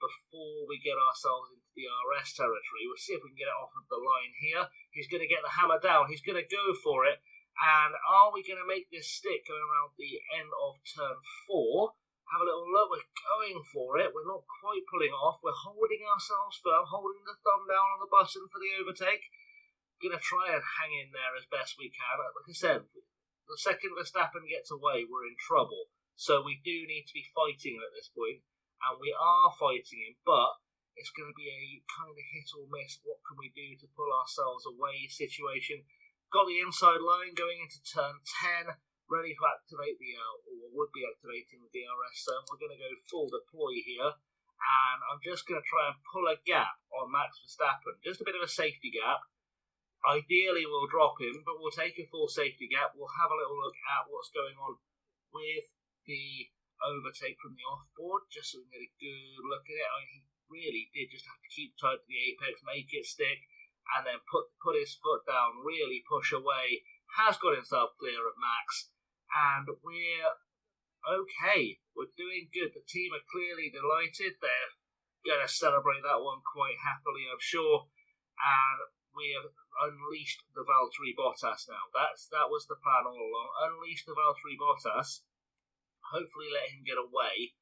before we get ourselves into the RS territory. We'll see if we can get it off of the line here. He's going to get the hammer down. He's going to go for it. And are we going to make this stick going around the end of turn 4? Have a little look. We're going for it. We're not quite pulling off. We're holding ourselves firm, holding the thumb down on the button for the overtake. Going to try and hang in there as best we can. Like I said, the second Verstappen gets away, we're in trouble. So we do need to be fighting at this point. And we are fighting him, but it's going to be a kind of hit or miss. What can we do to pull ourselves away situation? Got the inside line going into turn 10, ready to activate or would be activating the DRS zone. We're going to go full deploy here, and I'm just going to try and pull a gap on Max Verstappen. Just a bit of a safety gap. Ideally, we'll drop him, but we'll take a full safety gap. We'll have a little look at what's going on with the overtake from the offboard, just so we can get a good look at it. I mean, he really did just have to keep tight to the apex, make it stick, and then put his foot down, really push away. Has got himself clear of Max, and we're okay. We're doing good. The team are clearly delighted. They're going to celebrate that one quite happily, I'm sure. And we have unleashed the Valtteri Bottas now. That was the plan all along. Unleash the Valtteri Bottas. Hopefully let him get away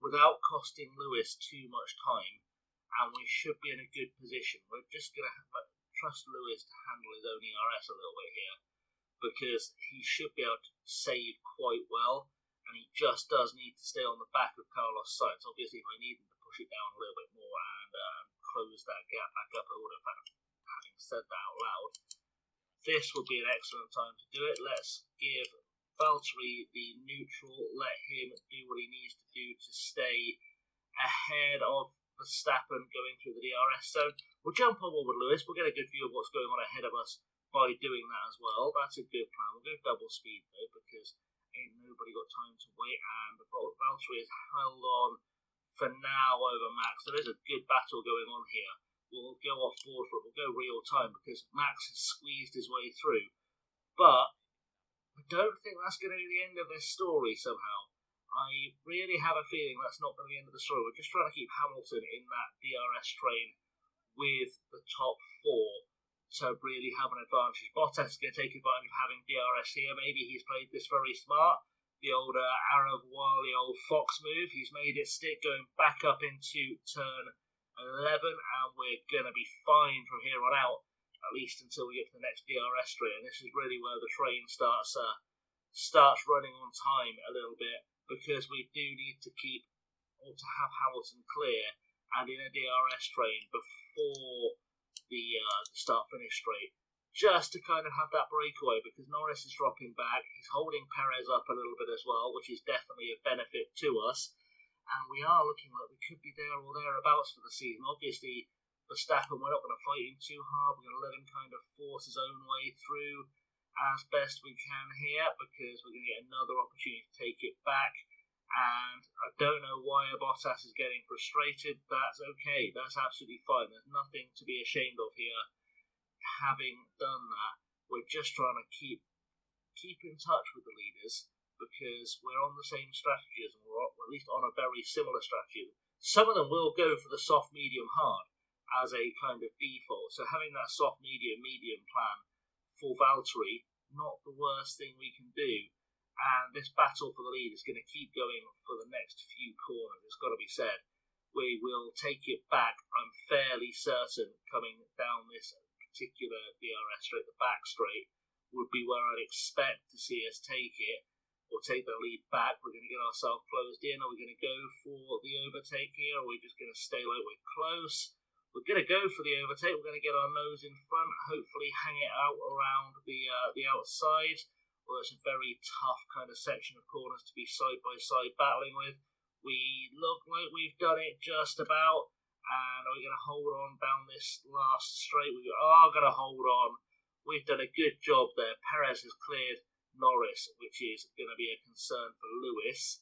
without costing Lewis too much time. and we should be in a good position. We're just going to trust Lewis to handle his own ERS a little bit here, because he should be able to save quite well, and he just does need to stay on the back of Carlos Sainz. Obviously, if I need him to push it down a little bit more and close that gap back up, I would have. Having said that out loud, this would be an excellent time to do it. Let's give Valtteri the neutral, let him do what he needs to do to stay ahead of Verstappen going through the DRS zone. We'll jump on board with Lewis. We'll get a good view of what's going on ahead of us by doing that as well. That's a good plan. We'll go double speed though, because ain't nobody got time to wait, and Valtteri has held on for now over Max. There is a good battle going on here. We'll go off board for it. We'll go real time because Max has squeezed his way through. But I don't think that's going to be the end of this story somehow. I really have a feeling that's not going to be the end of the story. We're just trying to keep Hamilton in that DRS train with the top four to really have an advantage. Bottas is going to take advantage of having DRS here. Maybe he's played this very smart. The old Arab Wally old Fox move. He's made it stick going back up into turn 11, and we're going to be fine from here on out, at least until we get to the next DRS train. And this is really where the train starts running on time a little bit, because we do need to keep, or to have Hamilton clear and in a DRS train before the start-finish straight, just to kind of have that breakaway, because Norris is dropping back. He's holding Perez up a little bit as well, which is definitely a benefit to us. And we are looking like we could be there or thereabouts for the season. Obviously, Verstappen, we're not going to fight him too hard. We're going to let him kind of force his own way through as best we can here, because we're going to get another opportunity to take it back. And I don't know why Bottas is getting frustrated. That's okay. That's absolutely fine. There's nothing to be ashamed of here. Having done that, we're just trying to keep in touch with the leaders, because we're on the same strategy as them, or at least on a very similar strategy. Some of them will go for the soft, medium, hard as a kind of default. So having that soft, medium plan for Valtteri, not the worst thing we can do. And this battle for the lead is going to keep going for the next few corners, it's got to be said. We will take it back, I'm fairly certain, coming down this particular DRS straight, the back straight, would be where I'd expect to see us take it, or take the lead back. We're going to get ourselves closed in. Are we going to go for the overtake here, or are we just going to stay like we're close? We're going to go for the overtake. We're going to get our nose in front, hopefully hang it out around the outside. Well, it's a very tough kind of section of corners to be side-by-side battling with. We look like we've done it just about. And are we going to hold on down this last straight? We are going to hold on. We've done a good job there. Perez has cleared Norris, which is going to be a concern for Lewis.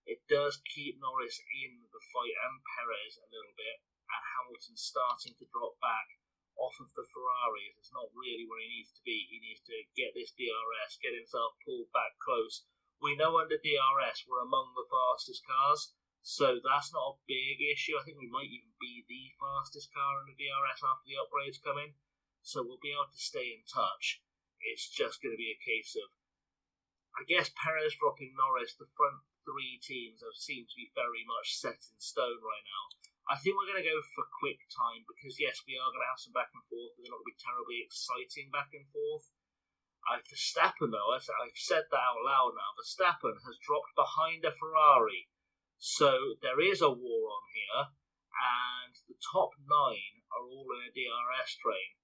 It does keep Norris in the fight, and Perez a little bit. And Hamilton starting to drop back off of the Ferrari. It's not really where he needs to be. He needs to get this DRS, get himself pulled back close. We know under DRS we're among the fastest cars, so that's not a big issue. I think we might even be the fastest car under DRS after the upgrades come in, so we'll be able to stay in touch. It's just going to be a case of, I guess, Perez dropping Norris. The front three teams seem to be very much set in stone right now. I think we're going to go for quick time, because yes, we are going to have some back and forth, but they're not going to be terribly exciting back and forth. Verstappen, though, I've said that out loud now, Verstappen has dropped behind a Ferrari, so there is a war on here, and the top 9 are all in a DRS train.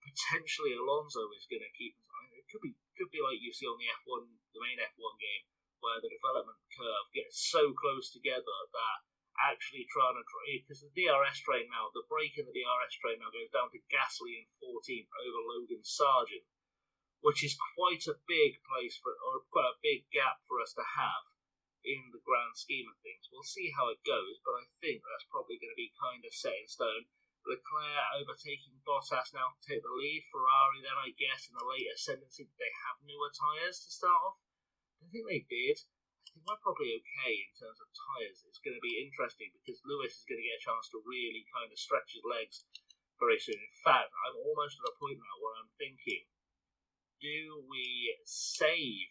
Potentially Alonso is going to keep. It could be like you see on the F1, the main F1 game, where the development curve gets so close together that actually trying to, because the DRS train now, the break in the DRS train now goes down to Gasly in 14th over Logan Sargent, which is quite a big place or quite a big gap for us to have in the grand scheme of things. We'll see how it goes, but I think that's probably going to be kind of set in stone. Leclerc overtaking Bottas now to take the lead. Ferrari then, I guess, in the late ascendancy, did they have newer tyres to start off? I think they did. I think we're probably okay in terms of tyres. It's going to be interesting, because Lewis is going to get a chance to really kind of stretch his legs very soon. In fact, I'm almost at a point now where I'm thinking, do we save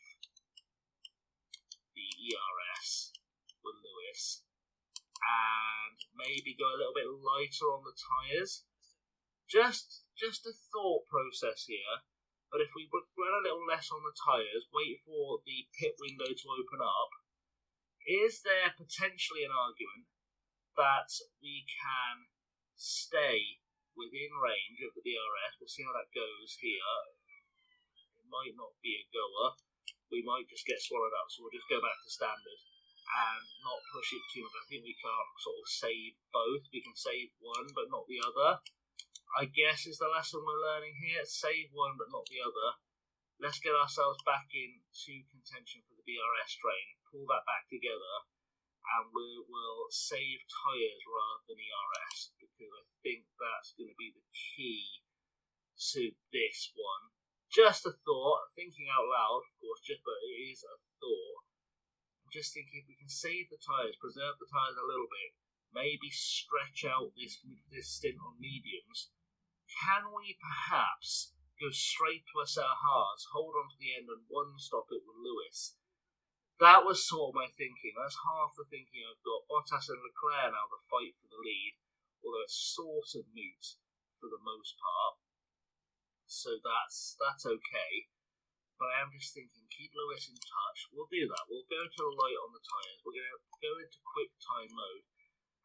the ERS with Lewis and maybe go a little bit lighter on the tyres. Just a thought process here. But if we run a little less on the tyres, wait for the pit window to open up, is there potentially an argument that we can stay within range of the DRS? We'll see how that goes here. It might not be a goer. We might just get swallowed up, so we'll just go back to standard and not push it too much. I think we can't sort of save both. We can save one, but not the other. I guess is the lesson we're learning here. Save one, but not the other. Let's get ourselves back into contention for the DRS train, pull that back together, and we will save tyres rather than ERS, because I think that's going to be the key to this one. Just a thought, thinking out loud, of course, but it is a thought. I'm just thinking if we can save the tyres, preserve the tyres a little bit, maybe stretch out this stint on mediums, can we perhaps go straight to a set of hards, hold on to the end and one stop it with Lewis? That was sort of my thinking. That's half the thinking I've got. Bottas and Leclerc now the fight for the lead, although it's sort of moot for the most part. So that's okay. But I am just thinking, keep Lewis in touch. We'll do that. We'll go to the light on the tyres. We're going to go into quick time mode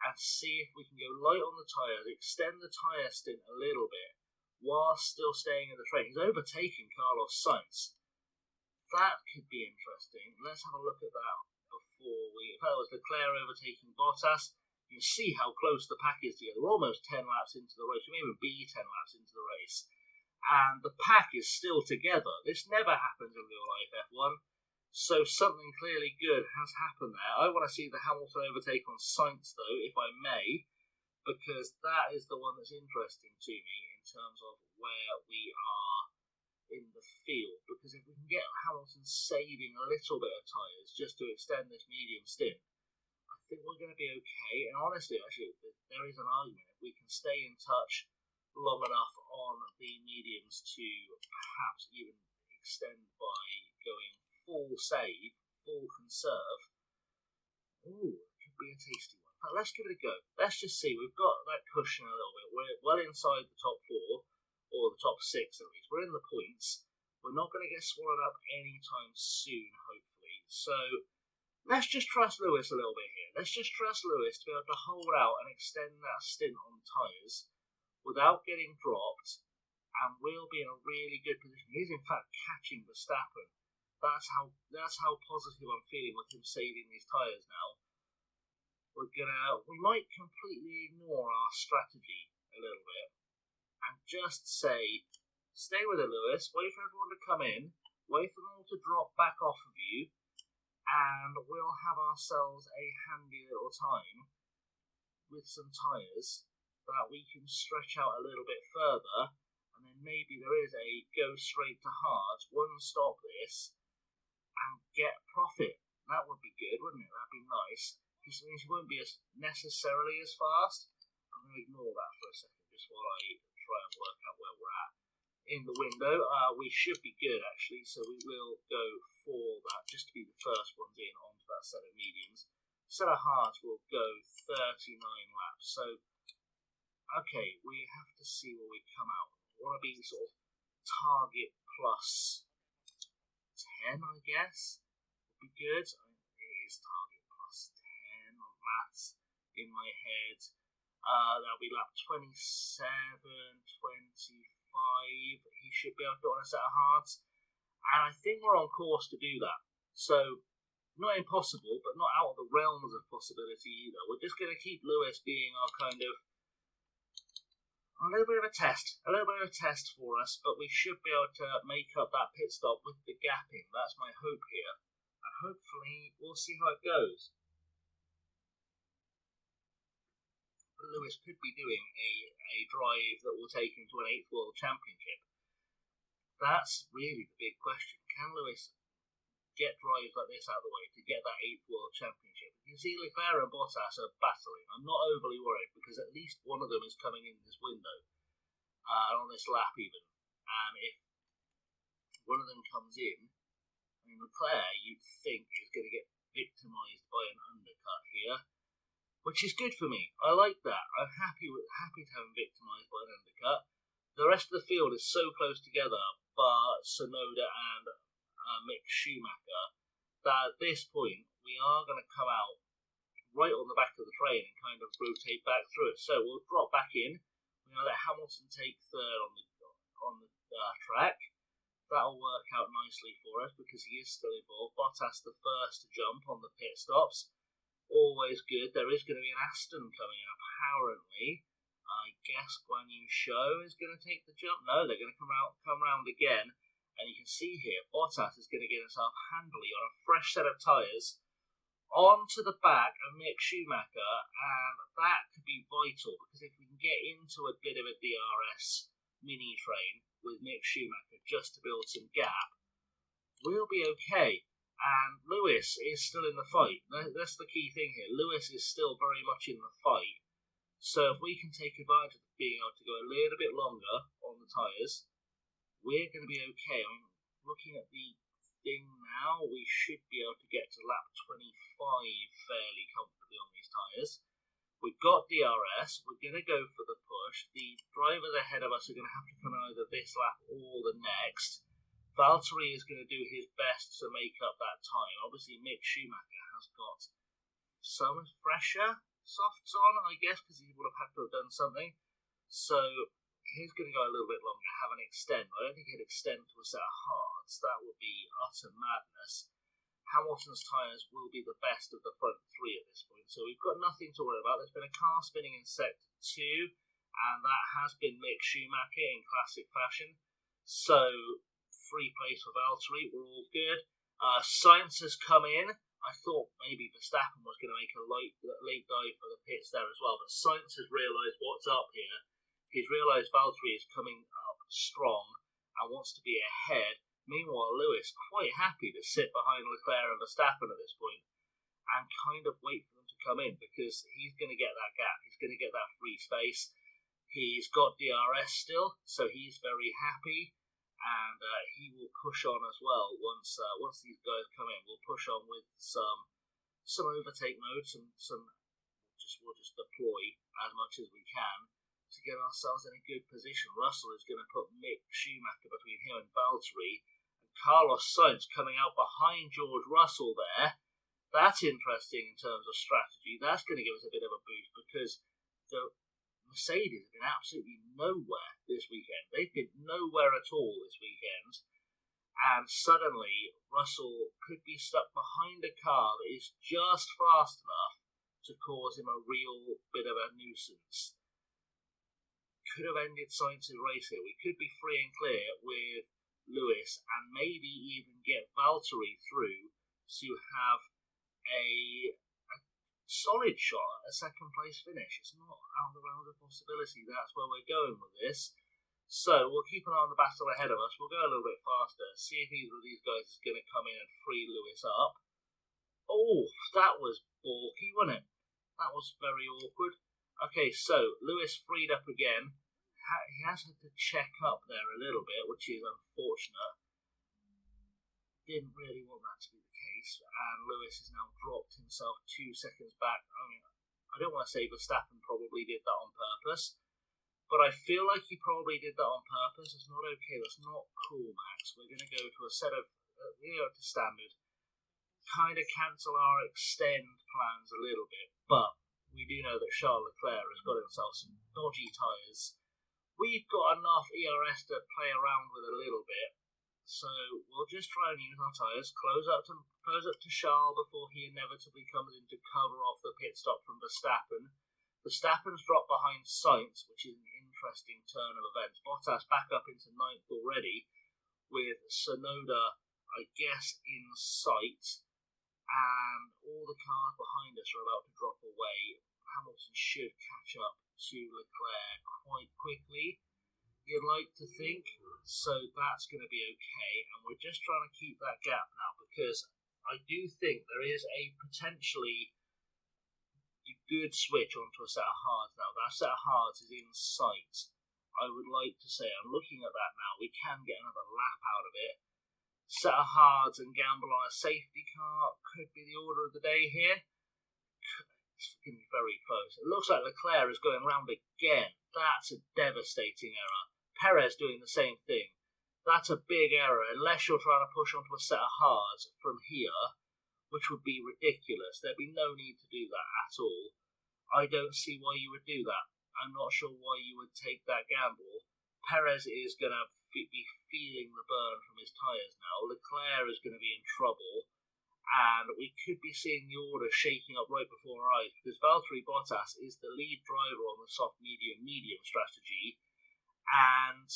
and see if we can go light on the tyres, extend the tyre stint a little bit while still staying in the train. He's overtaken Carlos Sainz. That could be interesting. Let's have a look at that before we... If that was Leclerc overtaking Bottas, you can see how close the pack is together. We're almost 10 laps into the race. We may even be 10 laps into the race. And the pack is still together. This never happens in real life F1. So something clearly good has happened there. I want to see the Hamilton overtake on Sainz, though, if I may, because that is the one that's interesting to me in terms of where we are in the field. Because if we can get Hamilton saving a little bit of tyres just to extend this medium stint, I think we're going to be okay. And honestly, actually, there is an argument. If we can stay in touch long enough on the mediums to perhaps even extend by going full save, full conserve. Ooh, it could be a tasty one. But let's give it a go. Let's just see. We've got that cushion a little bit. We're well inside the top 4, or the top 6 at least. We're in the points. We're not going to get swallowed up anytime soon, hopefully. So let's just trust Lewis a little bit here. Let's just trust Lewis to be able to hold out and extend that stint on tyres without getting dropped, and we'll be in a really good position. He's in fact catching Verstappen. That's how positive I'm feeling with him saving these tyres now. We might completely ignore our strategy a little bit and just say, stay with it, Lewis, wait for everyone to come in, wait for them all to drop back off of you, and we'll have ourselves a handy little time with some tyres that we can stretch out a little bit further, and then maybe there is a go straight to hard, one stop this, and get profit. That would be good, wouldn't it? That'd be nice. Just means you won't be necessarily as fast. I'm going to ignore that for a second, just while I try and work out where we're at. In the window, we should be good actually, so we will go for that, just to be the first ones in onto that set of mediums. Set of hards will go 39 laps, so okay, we have to see where we come out. We want to be sort of target plus 10, I guess. Would be good. It is target plus 10 on maths in my head. That'll be lap 27, 25. He should be able to get on a set of hards. And I think we're on course to do that. So, not impossible, but not out of the realms of possibility either. We're just going to keep Lewis being our kind of a little bit of a test for us, but we should be able to make up that pit stop with the gapping. That's my hope here, and hopefully we'll see how it goes. Lewis could be doing a drive that will take him to an 8th World Championship. That's really the big question. Can Lewis get drives like this out of the way to get that 8th World Championship? You see Leclerc and Bottas are battling. I'm not overly worried because at least one of them is coming in this window, on this lap even. And if one of them comes in, Leclerc you'd think is going to get victimised by an undercut here. which is good for me. I like that. I'm happy to have him victimised by an undercut. The rest of the field is so close together, but Sonoda and Mick Schumacher, that at this point we are going to come out right on the back of the train and kind of rotate back through it. So we'll drop back in. We're going to let Hamilton take third on the track. That'll work out nicely for us because he is still involved. Bottas the first to jump on the pit stops. Always good. There is going to be an Aston coming in, apparently. I guess Guan Yu Shou is going to take the jump. No, they're going to come round again. And you can see here, Bottas is going to get himself handily on a fresh set of tyres onto the back of Mick Schumacher, and that could be vital because if we can get into a bit of a DRS mini train with Mick Schumacher just to build some gap, we'll be okay. And Lewis is still in the fight. That's the key thing here. Lewis is still very much in the fight. So if we can take advantage of being able to go a little bit longer on the tyres, we're going to be okay. I mean, looking at the thing now, we should be able to get to lap 25 fairly comfortably on these tyres. We've got DRS. We're going to go for the push. The drivers ahead of us are going to have to come in either this lap or the next. Valtteri is going to do his best to make up that time. Obviously, Mick Schumacher has got some fresher softs on, I guess, because he would have had to have done something. So he's going to go a little bit longer, have an extend. I don't think he'd extend to a set of hards. That would be utter madness. Hamilton's tyres will be the best of the front three at this point. So we've got nothing to worry about. There's been a car spinning in sector 2, and that has been Mick Schumacher in classic fashion. So free place for Valtteri, we're all good. Sainz has come in. I thought maybe Verstappen was going to make a late dive for the pits there as well, but Sainz has realised what's up here. He's realised Valtteri is coming up strong and wants to be ahead. Meanwhile, Lewis quite happy to sit behind Leclerc and Verstappen at this point and kind of wait for them to come in because he's going to get that gap. He's going to get that free space. He's got DRS still, so he's very happy. And he will push on as well once these guys come in. We'll push on with some overtake mode, we'll just deploy as much as we can to get ourselves in a good position. Russell is going to put Mick Schumacher between him and Valtteri, and Carlos Sainz coming out behind George Russell there. That's interesting in terms of strategy. That's going to give us a bit of a boost because the Mercedes have been absolutely nowhere this weekend. They've been nowhere at all this weekend. And suddenly, Russell could be stuck behind a car that is just fast enough to cause him a real bit of a nuisance. Could have ended Sainz's race here. We could be free and clear with Lewis and maybe even get Valtteri through to have a solid shot at a second place finish. It's not out of the realm of possibility. That's where we're going with this. So we'll keep an eye on the battle ahead of us. We'll go a little bit faster, see if either of these guys is going to come in and free Lewis up. Oh, that was balky, wasn't it? That was very awkward. Okay, so Lewis freed up again. He has had to check up there a little bit, which is unfortunate. Didn't really want that to be the case, and Lewis has now dropped himself 2 seconds back. I mean, I don't want to say Verstappen probably did that on purpose, but I feel like he probably did that on purpose. It's not okay. That's not cool, Max. We're going to go to a set of to standard, kind of cancel our extend plans a little bit, but we do know that Charles Leclerc has got himself some dodgy tyres. We've got enough ERS to play around with a little bit. So we'll just try and use our tyres, close up to Charles before he inevitably comes in to cover off the pit stop from Verstappen. Verstappen's dropped behind Sainz, which is an interesting turn of events. Bottas back up into 9th already, with Sonoda, I guess, in sight, and all the cars behind us are about to drop away. Hamilton should catch up to Leclerc quite quickly, you'd like to think, so that's going to be okay, and we're just trying to keep that gap now, because I do think there is a potentially good switch onto a set of hards now. That set of hards is in sight. I would like to say, I'm looking at that now, we can get another lap out of it. Set of hards and gamble on a safety car could be the order of the day here. It's going to be very close. It looks like Leclerc is going round again. That's a devastating error. Perez doing the same thing. That's a big error, unless you're trying to push onto a set of hards from here, which would be ridiculous. There'd be no need to do that at all. I don't see why you would do that. I'm not sure why you would take that gamble. Perez is going to be feeling the burn from his tyres now. Leclerc is going to be in trouble. And we could be seeing the order shaking up right before our eyes, because Valtteri Bottas is the lead driver on the soft medium strategy, and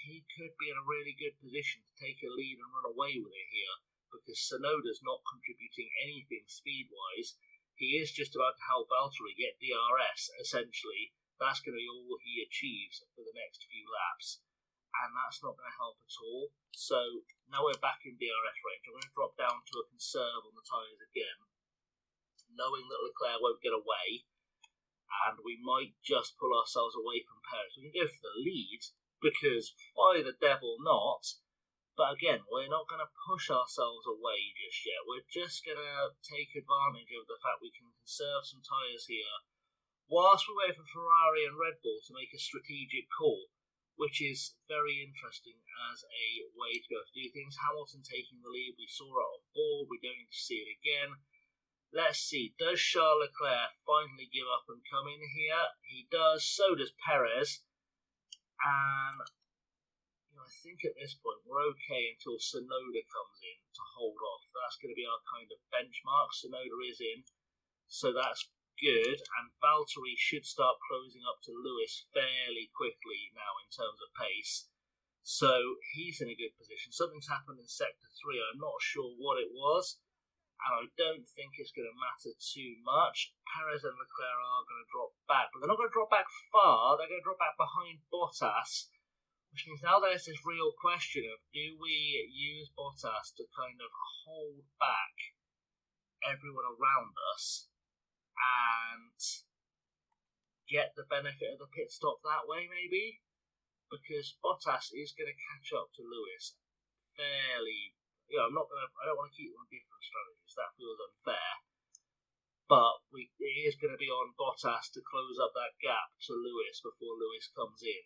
he could be in a really good position to take a lead and run away with it here, because Tsunoda's not contributing anything speed-wise. He is just about to help Valtteri get DRS, essentially. That's going to be all he achieves for the next few laps, and that's not going to help at all. So now we're back in DRS range. I'm going to drop down to a conserve on the tyres again, knowing that Leclerc won't get away, and we might just pull ourselves away from Perez. We can go for the lead, because why the devil not? But again, we're not going to push ourselves away just yet. We're just going to take advantage of the fact we can conserve some tyres here, whilst we wait for Ferrari and Red Bull to make a strategic call, which is very interesting as a way to go to do things. Hamilton taking the lead, we saw it on board, we're going to see it again. Let's see, does Charles Leclerc finally give up and come in here? He does, so does Perez. And I think at this point we're okay until Tsunoda comes in to hold off. That's going to be our kind of benchmark. Tsunoda is in, so that's good, and Valtteri should start closing up to Lewis fairly quickly now in terms of pace. So he's in a good position. Something's happened in Sector 3. I'm not sure what it was, and I don't think it's going to matter too much. Perez and Leclerc are going to drop back, but they're not going to drop back far. They're going to drop back behind Bottas, which means now there's this real question of, do we use Bottas to kind of hold back everyone around us and get the benefit of the pit stop that way, maybe? Because Bottas is going to catch up to Lewis fairly. I don't want to keep on different strategies. That feels unfair. But it is going to be on Bottas to close up that gap to Lewis before Lewis comes in.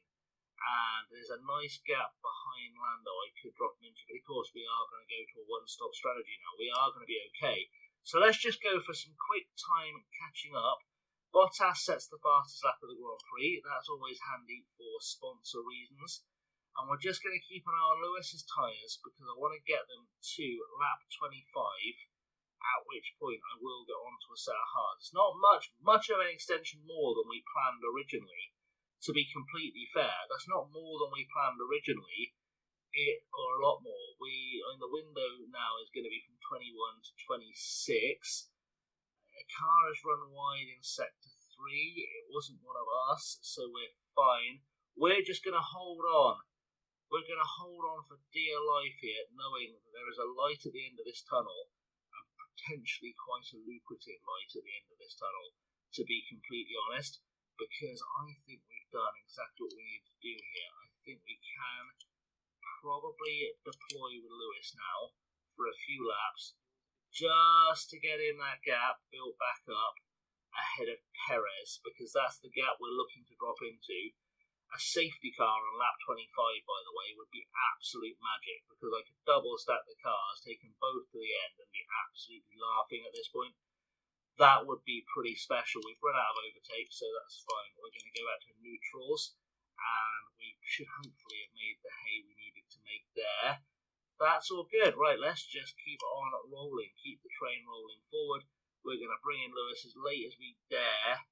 And there's a nice gap behind Lando I could drop him into, but of course we are going to go to a one-stop strategy now. We are going to be okay. So let's just go for some quick time catching up. Bottas sets the fastest lap of the Grand Prix. That's always handy for sponsor reasons. And we're just going to keep an eye on Lewis's tyres, because I want to get them to lap 25, at which point I will go on to a set of hards. It's not much of an extension more than we planned originally, to be completely fair. That's not more than we planned originally, or a lot more. The window now is going to be from 21 to 26. A car has run wide in Sector 3. It wasn't one of us, so we're fine. We're just going to hold on. We're going to hold on for dear life here, knowing that there is a light at the end of this tunnel, and potentially quite a lucrative light at the end of this tunnel, to be completely honest, because I think we've done exactly what we need to do here. I think we can probably deploy with Lewis now for a few laps, just to get in that gap, build back up ahead of Perez, because that's the gap we're looking to drop into. A safety car on lap 25, by the way, would be absolute magic, because I could double stack the cars, take them both to the end, and be absolutely laughing at this point. That would be pretty special. We've run out of overtake, so that's fine. We're going to go back to neutrals, and we should hopefully have made the hay we needed to make there. That's all good. Right, let's just keep on rolling, keep the train rolling forward. We're going to bring in Lewis as late as we dare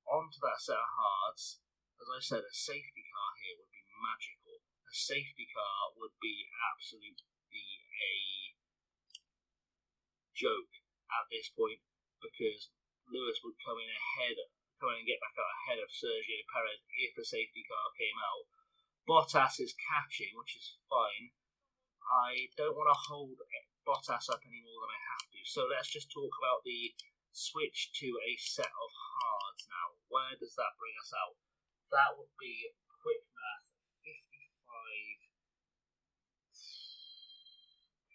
onto that set of hards. As I said, a safety car here would be magical. A safety car would be absolutely a joke at this point, because Lewis would come in and get back out ahead of Sergio Perez if a safety car came out. Bottas is catching, which is fine. I don't want to hold Bottas up any more than I have to. So let's just talk about the switch to a set of hards now. Where does that bring us out? That would be, quick math, 55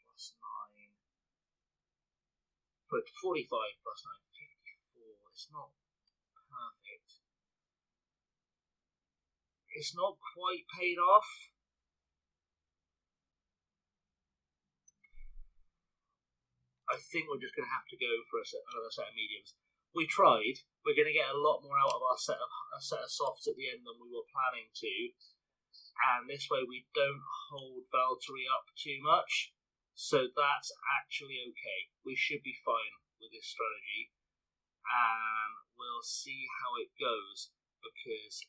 plus 9. 45 plus 9, 54. It's not perfect. It's not quite paid off. I think we're just going to have to go for another set of mediums. We tried. We're going to get a lot more out of our set of softs at the end than we were planning to. And this way we don't hold Valtteri up too much. So that's actually okay. We should be fine with this strategy. And we'll see how it goes. Because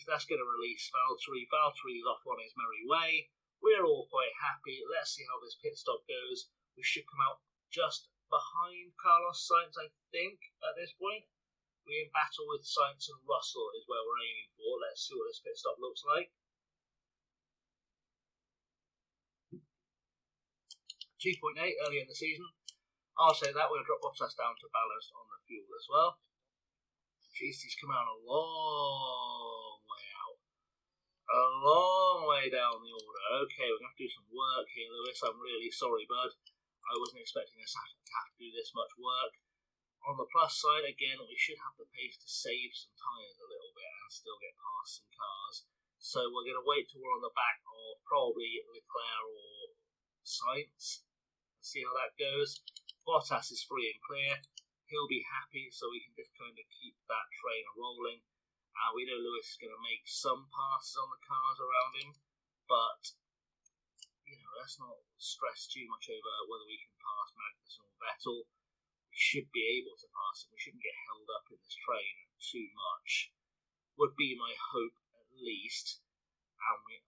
that's going to release Valtteri. Valtteri's off on his merry way. We're all quite happy. Let's see how this pit stop goes. We should come out just behind Carlos Sainz, I think, at this point. We're in battle with Sainz and Russell is where we're aiming for. Let's see what this pit stop looks like. 2.8 early in the season. I'll say that. We'll drop Bottas down to balance on the fuel as well. Jeez, he's come out a long way out. A long way down the order. Okay, we're going to have to do some work here, Lewis. I'm really sorry, bud. I wasn't expecting us to have to do this much work. On the plus side, again, we should have the pace to save some tyres a little bit and still get past some cars. So we're going to wait till we're on the back of probably Leclerc or Sainz and see how that goes. Bottas is free and clear. He'll be happy, so we can just kind of keep that train rolling. We know Lewis is going to make some passes on the cars around him, but let's not stress too much over whether we can pass Magnussen or Vettel. We should be able to pass them. We shouldn't get held up in this train too much. Would be my hope, at least. And we're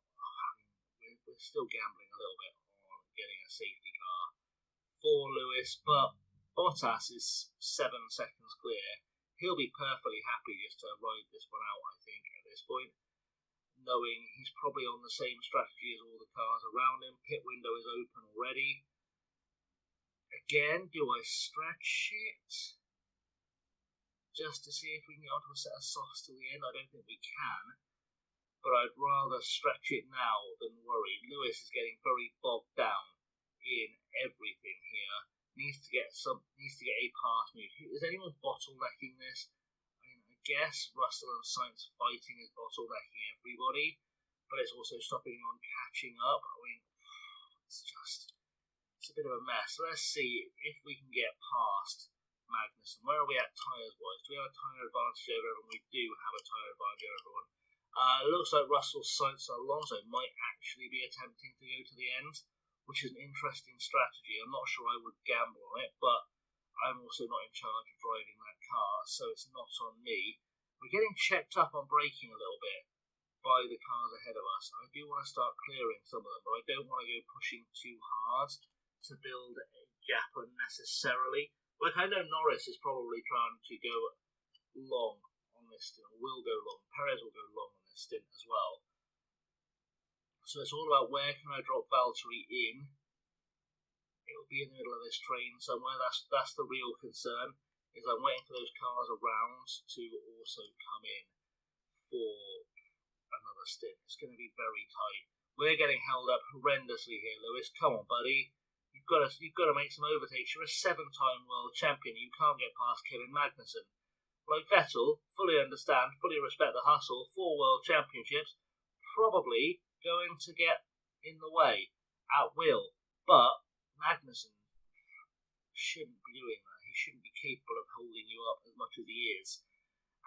still gambling a little bit on getting a safety car for Lewis, but Bottas is 7 seconds clear. He'll be perfectly happy just to ride this one out, I think, at this point, knowing he's probably on the same strategy as all the cars around him. Pit window is open already. Again, do I stretch it just to see if we can get onto a set of softs till the end? I don't think we can, but I'd rather stretch it now than worry. Lewis is getting very bogged down in everything here. Needs to get a pass move. Is anyone bottlenecking this? I guess Russell and Sainz fighting is bottlenecking everybody, but it's also stopping him on catching up. It's a bit of a mess. Let's see if we can get past Magnussen. Where are we at tyres wise? Do we have a tyre advantage over everyone? We do have a tyre advantage over everyone. It looks like Russell, Sainz and Alonso might actually be attempting to go to the end, which is an interesting strategy. I'm not sure I would gamble on it, but I'm also not in charge of driving that car, so it's not on me. We're getting checked up on braking a little bit by the cars ahead of us. I do want to start clearing some of them, but I don't want to go pushing too hard to build a gap unnecessarily. Like, I know Norris is probably trying to go long on this stint, or will go long. Perez will go long on this stint as well. So it's all about where can I drop Valtteri in. It'll be in the middle of this train somewhere. That's the real concern, is I'm waiting for those cars around to also come in for another stint. It's going to be very tight. We're getting held up horrendously here, Lewis. Come on, buddy. You've got to make some overtakes. You're a 7-time world champion. You can't get past Kevin Magnussen. Like Vettel, fully understand, fully respect the hustle. 4 world championships, probably going to get in the way at will. But Magnussen shouldn't be doing that. He shouldn't be capable of holding you up as much as he is.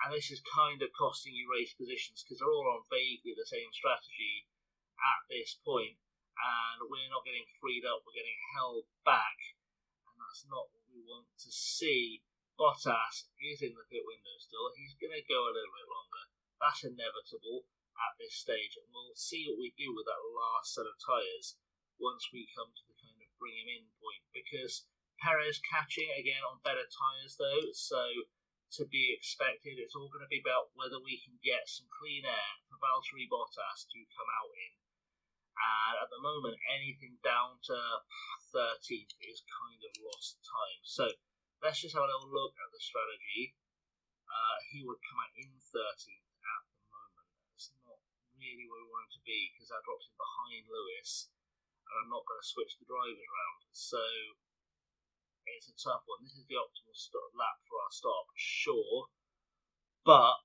And this is kind of costing you race positions because they're all on vaguely the same strategy at this point. And we're not getting freed up, we're getting held back, and that's not what we want to see. Bottas is in the pit window still. He's going to go a little bit longer. That's inevitable at this stage, and we'll see what we do with that last set of tyres once we come to the kind of bring him in point, because Perez catching again on better tyres though, so to be expected. It's all going to be about whether we can get some clean air for Valtteri Bottas to come out in. And at the moment, anything down to 13th is kind of lost time. So let's just have a little look at the strategy. He would come out in 13th at the moment. It's not really where we want him to be because that drops him behind Lewis. And I'm not going to switch the drivers around. So It's a tough one. This is the optimal lap for our stop, sure, but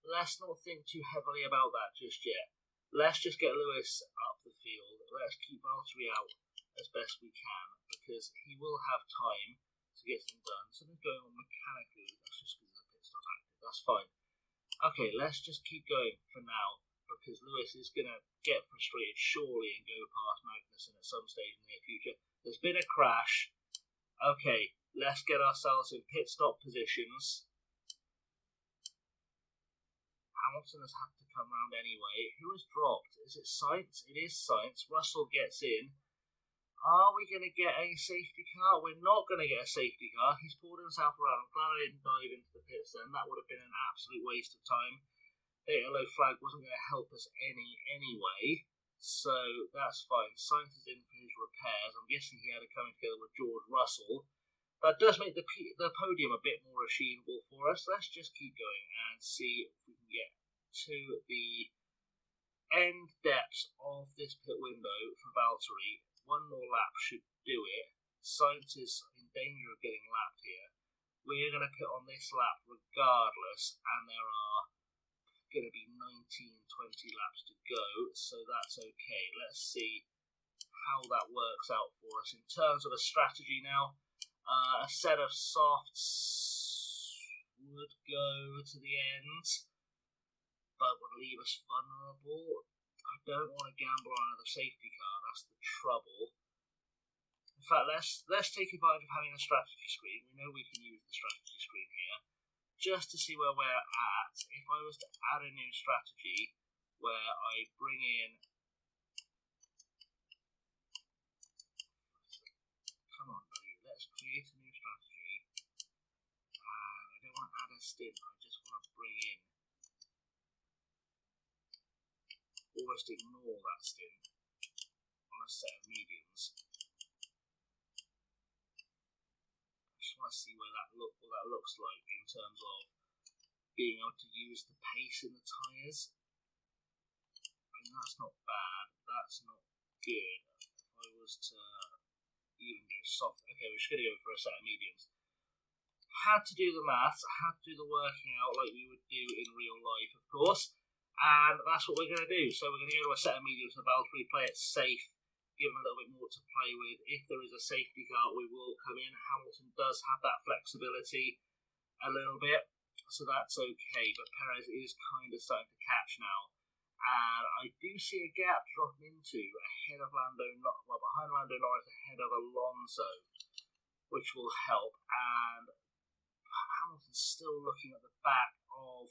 let's not think too heavily about that just yet. Let's just get Lewis up the field. Let's keep Valtteri out as best we can, because he will have time to get things done. Something's going on mechanically. That's just because the pit stop active. That's fine. Okay, let's just keep going for now, because Lewis is going to get frustrated surely and go past Magnussen at some stage in the near future. There's been a crash. Okay, let's get ourselves in pit stop positions. Hamilton has had to come round anyway. Who has dropped? Is it Sainz? It is Sainz. Russell gets in. Are we going to get a safety car? We're not going to get a safety car. He's pulled himself around. I'm glad I didn't dive into the pits then. That would have been an absolute waste of time. The yellow flag wasn't going to help us anyway. So that's fine. Sainz is in for his repairs. I'm guessing he had it coming together with George Russell. That does make the podium a bit more achievable for us. Let's just keep going and see if we can get to the end depths of this pit window for Valtteri. One more lap should do it. Sainz is in danger of getting lapped here. We're going to pit on this lap regardless, and there are going to be 19-20 laps to go, so that's okay. Let's see how that works out for us in terms of a strategy now. A set of softs would go to the end, but would leave us vulnerable. I don't want to gamble on another safety car, that's the trouble. In fact, let's take advantage of having a strategy screen. We know we can use the strategy screen here, just to see where we're at. If I was to add a new strategy where I bring in, come on buddy, let's create a new strategy. I don't want to add a stint, I just want to bring in, almost ignore that stint on a set of mediums. I just want to see what that looks like in terms of being able to use the pace in the tyres. I mean, that's not bad, that's not good. If I was to even go soft, okay, we're just going to go for a set of mediums. Had to do the maths, had to do the working out like we would do in real life, of course, and that's what we're going to do. So we're going to go to a set of mediums for Valtteri, play it safe, give him a little bit more to play with. If there is a safety car, we will come in. Hamilton does have that flexibility a little bit, so that's okay, but Perez is kind of starting to catch now, and I do see a gap dropping into ahead of behind Lando Norris, ahead of Alonso, which will help. And Hamilton's still looking at the back of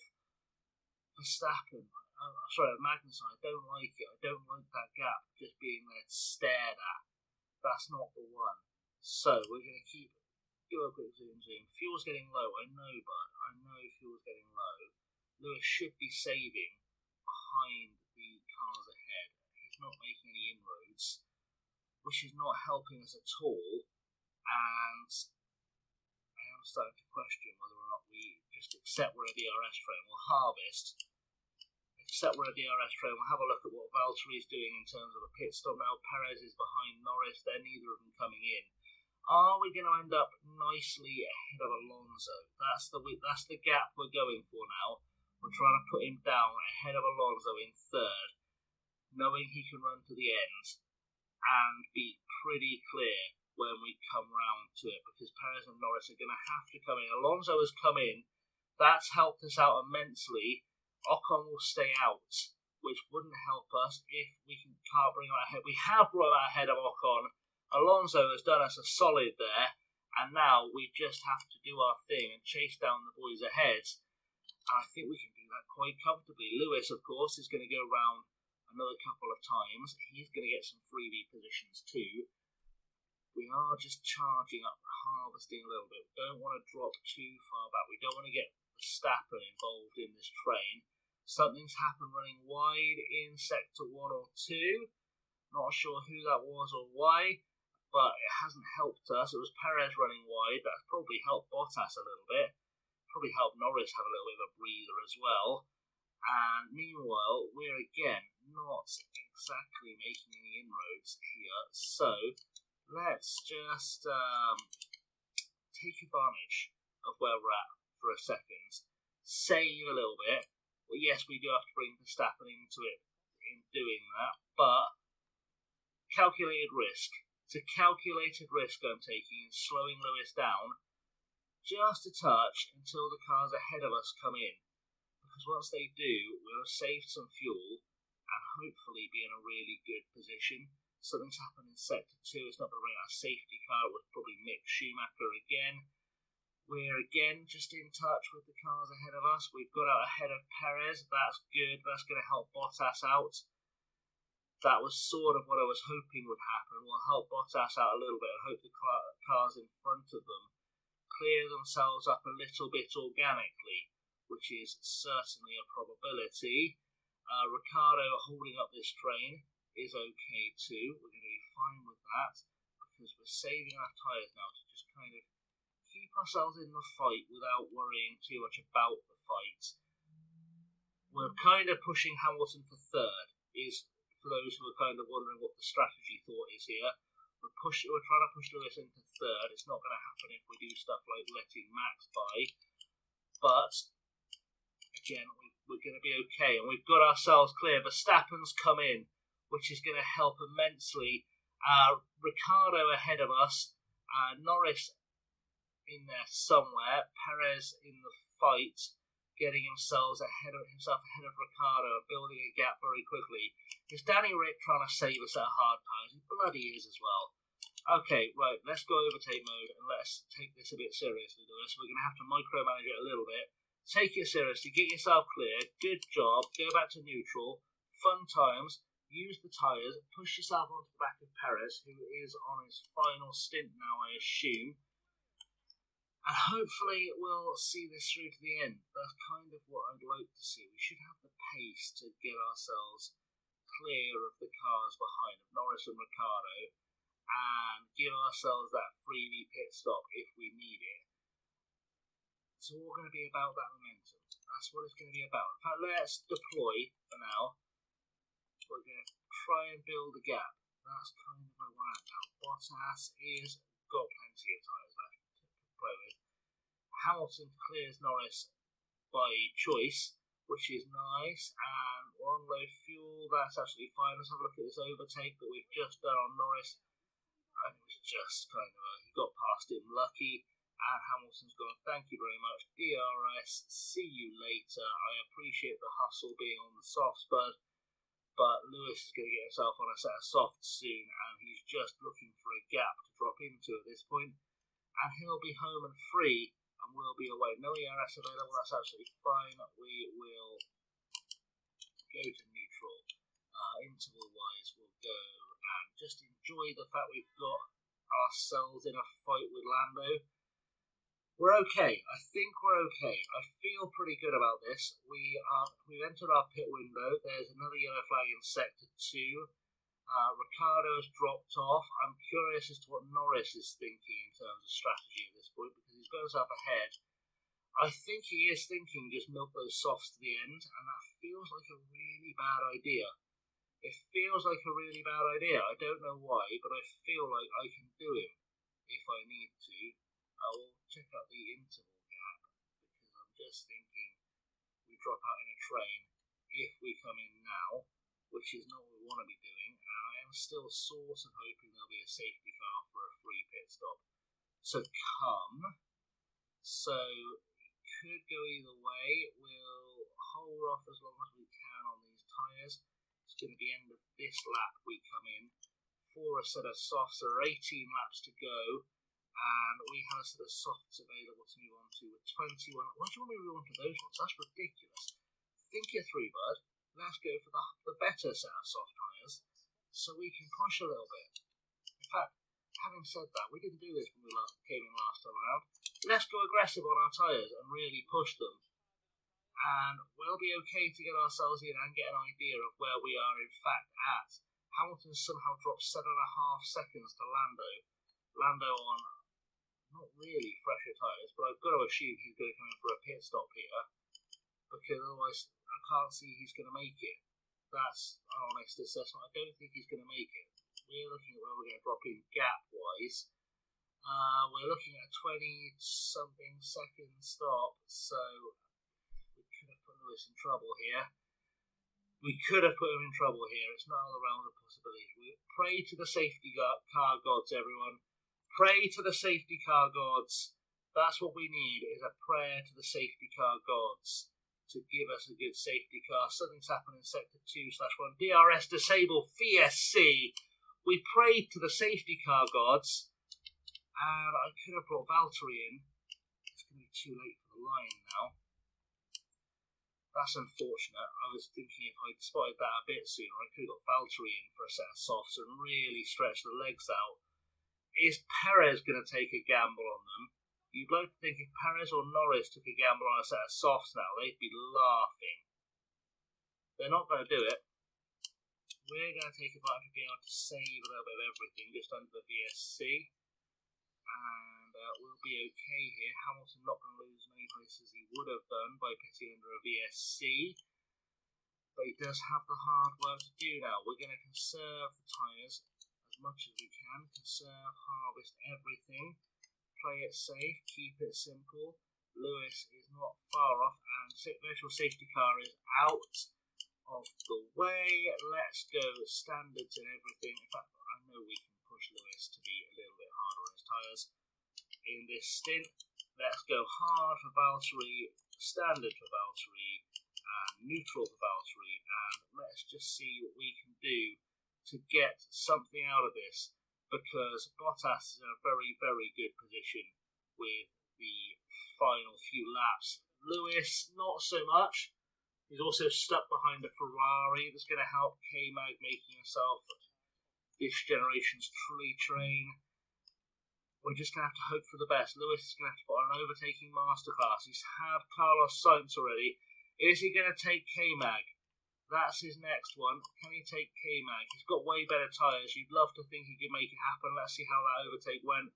Verstappen. Magnussen. I don't like it. I don't like that gap just being there stared at. That's not the one. So we're going to do a quick zoom. Fuel's getting low. I know, bud. I know fuel's getting low. Lewis should be saving behind the cars ahead. He's not making any inroads, which is not helping us at all. And I am starting to question whether or not we just accept we're a DRS train. We'll harvest. Accept we're a DRS train. We'll have a look at what Valtteri is doing in terms of a pit stop now. Perez is behind Norris. They're neither of them coming in. Are we going to end up nicely ahead of Alonso? That's the gap we're going for now. We're trying to put him down ahead of Alonso in third, knowing he can run to the end and be pretty clear when we come round to it, because Perez and Norris are going to have to come in. Alonso has come in. That's helped us out immensely. Ocon will stay out, which wouldn't help us if we can't bring him ahead. We have brought him ahead of Ocon. Alonso has done us a solid there, and now we just have to do our thing and chase down the boys ahead. And I think we can do that quite comfortably. Lewis, of course, is going to go round another couple of times. He's going to get some freebie positions too. We are just charging up, harvesting a little bit. We don't want to drop too far back. We don't want to get Verstappen involved in this train. Something's happened running wide in sector 1 or 2. Not sure who that was or why, but it hasn't helped us. It was Perez running wide. That's probably helped Bottas a little bit. Probably helped Norris have a little bit of a breather as well. And meanwhile, we're again not exactly making any inroads here. So let's just take advantage of where we're at for a second, save a little bit. Well, yes, we do have to bring Verstappen into it in doing that, but calculated risk. It's a calculated risk I'm taking in slowing Lewis down just a touch until the cars ahead of us come in. Because once they do, we'll have saved some fuel and hopefully be in a really good position. Something's happened in Sector 2. It's not going to bring out a safety car. It would probably Mick Schumacher again. We're again just in touch with the cars ahead of us. We've got out ahead of Perez. That's good. That's going to help Bottas out. That was sort of what I was hoping would happen. We'll help Bottas out a little bit and hope the cars in front of them clear themselves up a little bit organically, which is certainly a probability. Ricciardo holding up this train is okay too. We're going to be fine with that because we're saving our tyres now to just kind of keep ourselves in the fight without worrying too much about the fight. We're kind of pushing Hamilton for third, is for those who are kind of wondering what the strategy thought is here. We're trying to push Lewis into third. It's not going to happen if we do stuff like letting Max by. But, again, we're going to be okay. And we've got ourselves clear. Verstappen's come in, which is going to help immensely. Ricciardo ahead of us. Norris in there somewhere. Perez in the fight, getting himself ahead of Ricciardo, building a gap very quickly. Is Danny Rick trying to save us at hard times? He bloody is as well. Okay, right, let's go overtake mode and let's take this a bit seriously, Lewis. We're going to have to micromanage it a little bit. Take it seriously, get yourself clear, good job, go back to neutral, fun times, use the tyres, push yourself onto the back of Perez, who is on his final stint now, I assume. And hopefully we'll see this through to the end. That's kind of what I'd like to see. We should have the pace to get ourselves clear of the cars behind, of Norris and Ricciardo, and give ourselves that freebie pit stop if we need it. It's all going to be about that momentum. That's what it's going to be about. In fact, let's deploy for now. We're going to try and build a gap. That's kind of where we're at now. Bottas is got plenty of tyres left to play with. Hamilton clears Norris by choice, which is nice, and we're on low fuel. That's absolutely fine. Let's have a look at this overtake that we've just done on Norris. And it was just kind of he got past him lucky, and Hamilton's gone, thank you very much, DRS, see you later. I appreciate the hustle being on the softs, but Lewis is going to get himself on a set of softs soon, and he's just looking for a gap to drop into at this point, and he'll be home and free, and we'll be away. No ERS available, that's absolutely fine. We will go to neutral. Interval-wise, we'll go and just enjoy the fact we've got ourselves in a fight with Lando. We're okay. I think we're okay. I feel pretty good about this. We've entered our pit window. There's another yellow flag in Sector 2. Ricciardo has dropped off. I'm curious as to what Norris is thinking in terms of strategy at this point, because he's got himself ahead. I think he is thinking just milk those softs to the end, and that feels like a really bad idea. It feels like a really bad idea. I don't know why, but I feel like I can do him if I need to. I will check out the interval gap, because I'm just thinking we drop out in a train if we come in now, which is not what we want to be doing, and I am still sort of hoping there'll be a safety car for a free pit stop to come. So it could go either way. We'll hold off as long as we can on these tyres. It's going to be end of this lap we come in for a set of softs. There are 18 laps to go, and we have a set of softs available to move on to with 21. Why do you want me to move on to those ones? That's ridiculous. Think it through, bud. Let's go for the better set of soft tyres so we can push a little bit. In fact, having said that, we didn't do this when we came in last time around. Let's go aggressive on our tyres and really push them. And we'll be okay to get ourselves in and get an idea of where we are in fact at. Hamilton somehow dropped 7.5 seconds to Lando. Lando on not really fresher tyres, but I've got to assume he's going to come in for a pit stop here, because otherwise I can't see he's going to make it. That's an honest assessment. I don't think he's going to make it. we're looking at where we're going to drop in gap-wise. We're looking at a 20-something second stop, so we could have put Lewis in trouble here. It's not all around the possibilities. We pray to the safety car gods, everyone. Pray to the safety car gods. That's what we need, is a prayer to the safety car gods to give us a good safety car. Something's happened in Sector 2/1. DRS disable VSC. We prayed to the safety car gods, and I could have brought Valtteri in. It's going to be too late for the line now. That's unfortunate. I was thinking if I'd spotted that a bit sooner, I could have got Valtteri in for a set of softs and really stretch the legs out. Is Perez going to take a gamble on them? You'd like to think if Perez or Norris took a gamble on a set of softs now, they'd be laughing. They're not going to do it. We're going to take advantage of being able to save a little bit of everything just under the VSC. And we'll be okay here. Hamilton not going to lose many places he would have done by pitting under a VSC. But he does have the hard work to do now. We're going to conserve the tyres as much as we can. Conserve, harvest everything. Play it safe, keep it simple. Lewis is not far off, and virtual safety car is out of the way. Let's go standards and everything. In fact, I know we can push Lewis to be a little bit harder on his tyres in this stint. Let's go hard for Valtteri, standard for Valtteri, and neutral for Valtteri, and let's just see what we can do to get something out of this. Because Bottas is in a very, very good position with the final few laps. Lewis, not so much. He's also stuck behind a Ferrari that's going to help K-Mag making himself this generation's tree train. We're just going to have to hope for the best. Lewis is going to have to put on an overtaking masterclass. He's had Carlos Sainz already. Is he going to take K-Mag? That's his next one. Can he take K-Mag? He's got way better tyres. You'd love to think he could make it happen. Let's see how that overtake went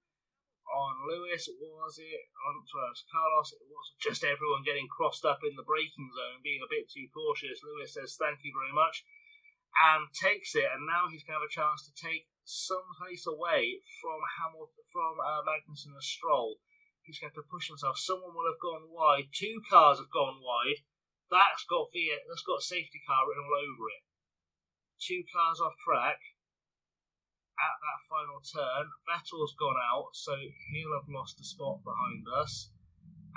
on Lewis. Was it on Carlos? It was just everyone getting crossed up in the braking zone, being a bit too cautious. Lewis says thank you very much and takes it. And now he's going to have a chance to take some place away from Magnussen and Stroll. He's going to have to push himself. Someone will have gone wide. 2 cars have gone wide. That's got safety car written all over it. 2 cars off track at that final turn. Vettel's gone out, so he'll have lost a spot behind us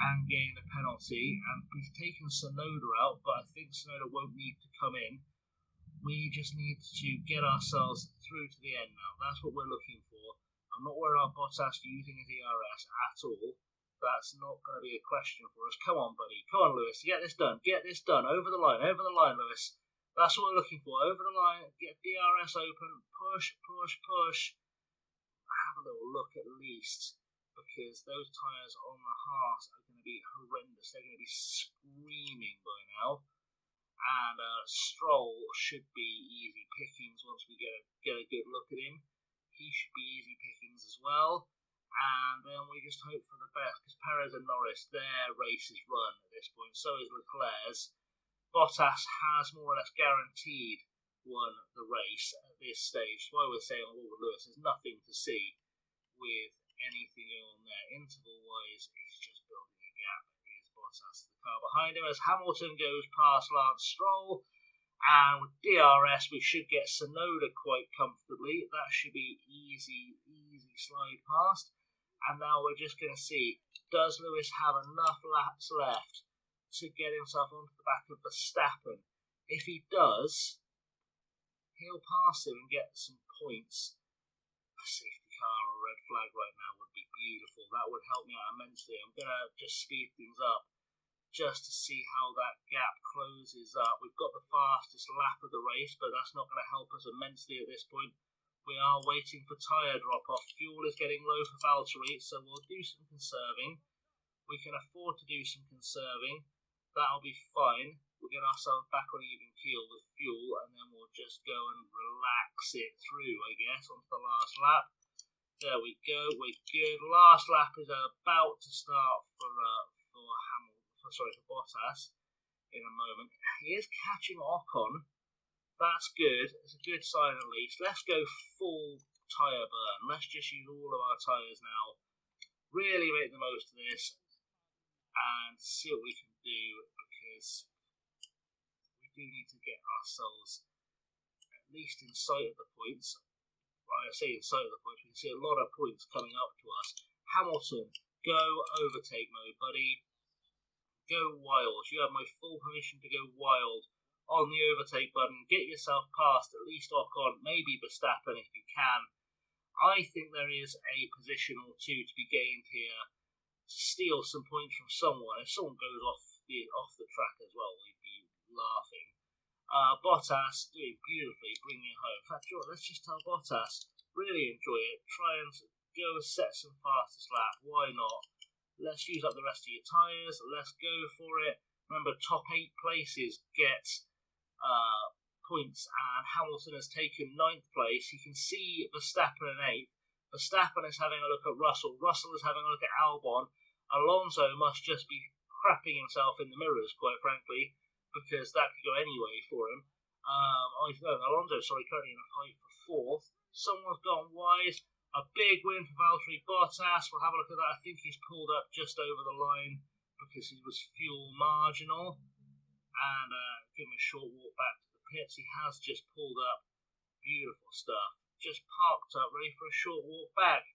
and gained a penalty. And we've taken Tsunoda out, but I think Tsunoda won't need to come in. We just need to get ourselves through to the end now. That's what we're looking for. I'm not worried about Bottas using his ERS at all. That's not going to be a question for us. Come on, buddy. Come on, Lewis. Get this done. Get this done. Over the line. Over the line, Lewis. That's what we're looking for. Over the line. Get DRS open. Push, push, push. Have a little look at least. Because those tyres on the Haas are going to be horrendous. They're going to be screaming by now. And Stroll should be easy pickings once we get a good look at him. He should be easy pickings as well. And then we just hope for the best, because Perez and Norris, their race is run at this point. So is Leclerc's. Bottas has more or less guaranteed won the race at this stage. That's why we're saying on Robert Lewis, there's nothing to see with anything going on there. Interval-wise, he's just building a gap. Here's Bottas, the car behind him, as Hamilton goes past Lance Stroll. And with DRS, we should get Tsunoda quite comfortably. That should be easy slide past. And now we're just going to see, does Lewis have enough laps left to get himself onto the back of Verstappen? If he does, he'll pass him and get some points. A safety car or a red flag right now would be beautiful. That would help me out immensely. I'm going to just speed things up just to see how that gap closes up. We've got the fastest lap of the race, but that's not going to help us immensely at this point. We are waiting for tyre drop-off. Fuel is getting low for Valtteri, so we'll do some conserving. We can afford to do some conserving. That'll be fine. We'll get ourselves back on even keel with fuel, and then we'll just go and relax it through, I guess, onto the last lap. There we go. We're good. Last lap is about to start for Bottas in a moment. He is catching Ocon That's good. It's a good sign at least. Let's go full tyre burn. Let's just use all of our tyres now. Really make the most of this and see what we can do, because we do need to get ourselves at least in sight of the points. I say in sight of the points, we can see a lot of points coming up to us. Hamilton, go overtake mode, buddy. Go wild. You have my full permission to go wild on the overtake button. Get yourself past at least Ocon, maybe Verstappen if you can. I think there is a position or two to be gained here to steal some points from someone. If someone goes off the track as well, we'd be laughing. Bottas doing beautifully, bringing it home. In fact, let's just tell Bottas, really enjoy it. Try and go set some fastest lap. Why not? Let's use up the rest of your tyres. Let's go for it. Remember, top 8 places get points, and Hamilton has taken 9th place. You can see Verstappen in 8th. Verstappen is having a look at Russell. Russell is having a look at Albon. Alonso must just be crapping himself in the mirrors, quite frankly, because that could go anyway for him. Alonso, currently in a fight for 4th. Someone's gone wise. A big win for Valtteri Bottas. We'll have a look at that. I think he's pulled up just over the line because he was fuel marginal. And give him a short walk back to the pits. He has just pulled up. Beautiful stuff. Just parked up, ready for a short walk back.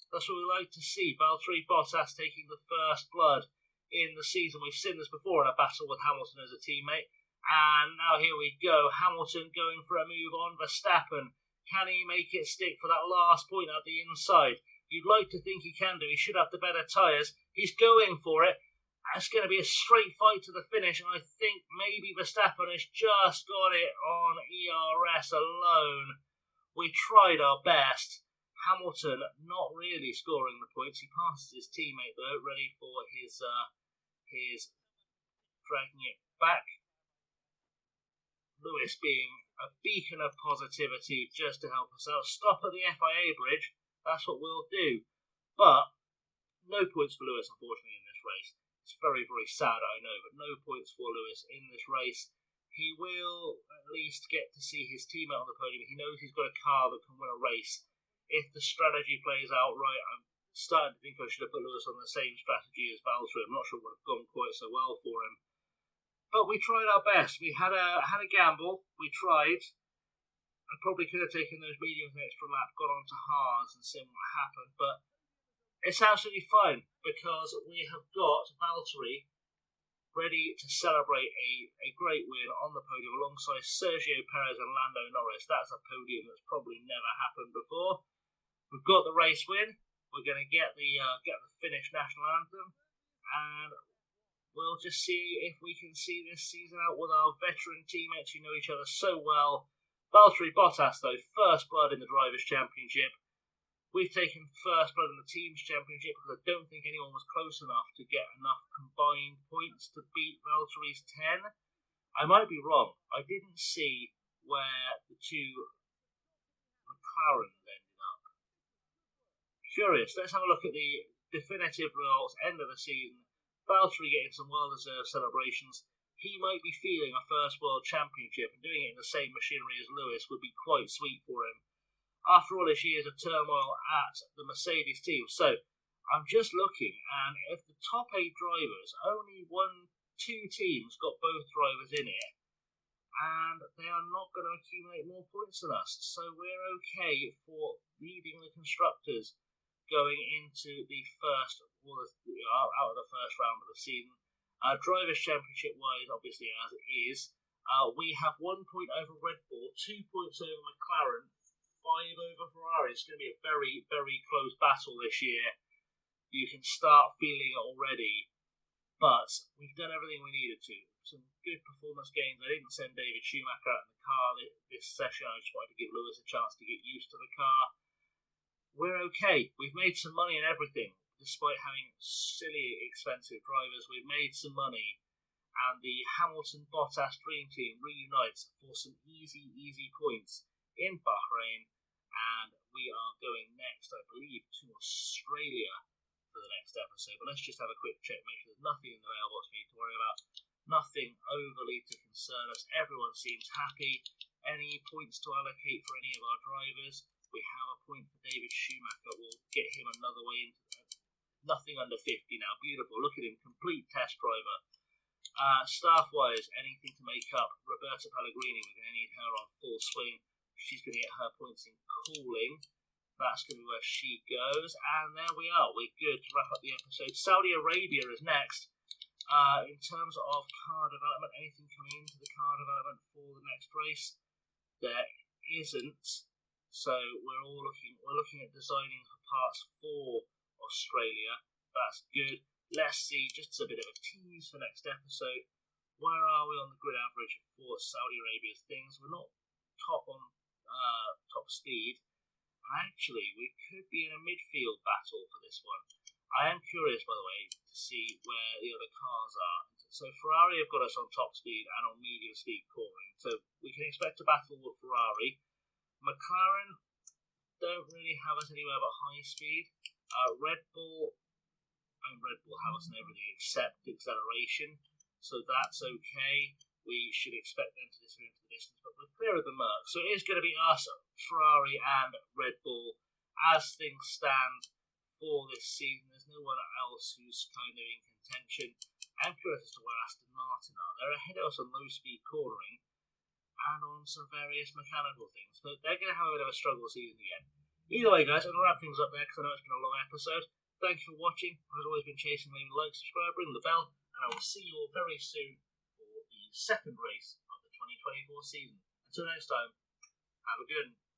That's what we like to see. Valtteri Bottas taking the first blood in the season. We've seen this before in a battle with Hamilton as a teammate. And now here we go. Hamilton going for a move on Verstappen. Can he make it stick for that last point at the inside? You'd like to think he can do. He should have the better tyres. He's going for it. It's going to be a straight fight to the finish. And I think maybe Verstappen has just got it on ERS alone. We tried our best. Hamilton not really scoring the points. He passes his teammate though, ready for his dragging it back. Lewis being a beacon of positivity just to help us out. Stop at the FIA bridge. That's what we'll do. But no points for Lewis, unfortunately, in this race. It's very, very sad, I know, but no points for Lewis in this race. He will at least get to see his teammate on the podium. He knows he's got a car that can win a race. If the strategy plays out right, I'm starting to think I should have put Lewis on the same strategy as Valtteri. I'm not sure it would have gone quite so well for him. But we tried our best. We had a gamble. We tried. I probably could have taken those mediums an extra lap, got on to hards and seen what happened. But it's absolutely fine because we have got Valtteri ready to celebrate a great win on the podium alongside Sergio Perez and Lando Norris. That's a podium that's probably never happened before. We've got the race win. We're going to get the Finnish national anthem, and we'll just see if we can see this season out with our veteran teammates who know each other so well. Valtteri Bottas, though, first blood in the Drivers' Championship. We've taken first blood in the Teams Championship because I don't think anyone was close enough to get enough combined points to beat Valtteri's 10. I might be wrong. I didn't see where the two McLarens ended up. Curious. Let's have a look at the definitive results, end of the season. Valtteri getting some well-deserved celebrations. He might be feeling a first World Championship, and doing it in the same machinery as Lewis would be quite sweet for him. After all his years of turmoil at the Mercedes team. So, I'm just looking, and if the top 8 drivers, only 2 teams got both drivers in it, and they are not going to accumulate more points than us. So, we're okay for leading the constructors going into the first, out of the first round of the season. Drivers' Championship wise, obviously, as it is, we have 1 point over Red Bull, 2 points over McLaren, 5 over Ferrari. It's going to be a very, very close battle this year. You can start feeling it already. But we've done everything we needed to. Some good performance gains. I didn't send David Schumacher out in the car this session. I just wanted to give Lewis a chance to get used to the car. We're okay. We've made some money in everything. Despite having silly expensive drivers, we've made some money. And the Hamilton-Bottas Dream Team reunites for some easy points in Bahrain, and we are going next, I believe, to Australia for the next episode. But let's just have a quick check, make sure there's nothing in the mailbox we need to worry about, nothing overly to concern us. Everyone seems happy. any points to allocate for any of our drivers. We have a point for David Schumacher. We'll get him another way into that. Nothing under 50 now. Beautiful. Look at him. Complete test driver. Staff-wise, anything to make up. Roberta Pellegrini, we're going to need her on full swing. She's going to get her points in cooling. That's going to be where she goes. And there we are. We're good to wrap up the episode. Saudi Arabia is next. In terms of car development, anything coming into the car development for the next race? There isn't. So we're looking at designing for parts for Australia. That's good. Let's see, just as a bit of a tease for next episode, where are we on the grid average for Saudi Arabia's things? We're not top on top speed. Actually, we could be in a midfield battle for this one. I am curious, by the way, to see where the other cars are. So Ferrari have got us on top speed and on medium speed coring. So we can expect a battle with Ferrari. McLaren don't really have us anywhere but high speed. Red Bull have us in everything except acceleration. So that's okay. We should expect them to disappear into the distance, but we're clear of the Merc. So it is going to be us, Ferrari and Red Bull as things stand for this season. There's no one else who's kind of in contention. I'm curious as to where Aston Martin are. They're ahead of us on low speed cornering and on some various mechanical things, but they're going to have a bit of a struggle season again. Either way, guys, I'm going to wrap things up there because I know it's been a long episode. Thank you for watching. As always, been chasing, leave a like, subscribe, ring the bell, and I will see you all very soon for the second race of the 2024 season. Until next time, have a good one.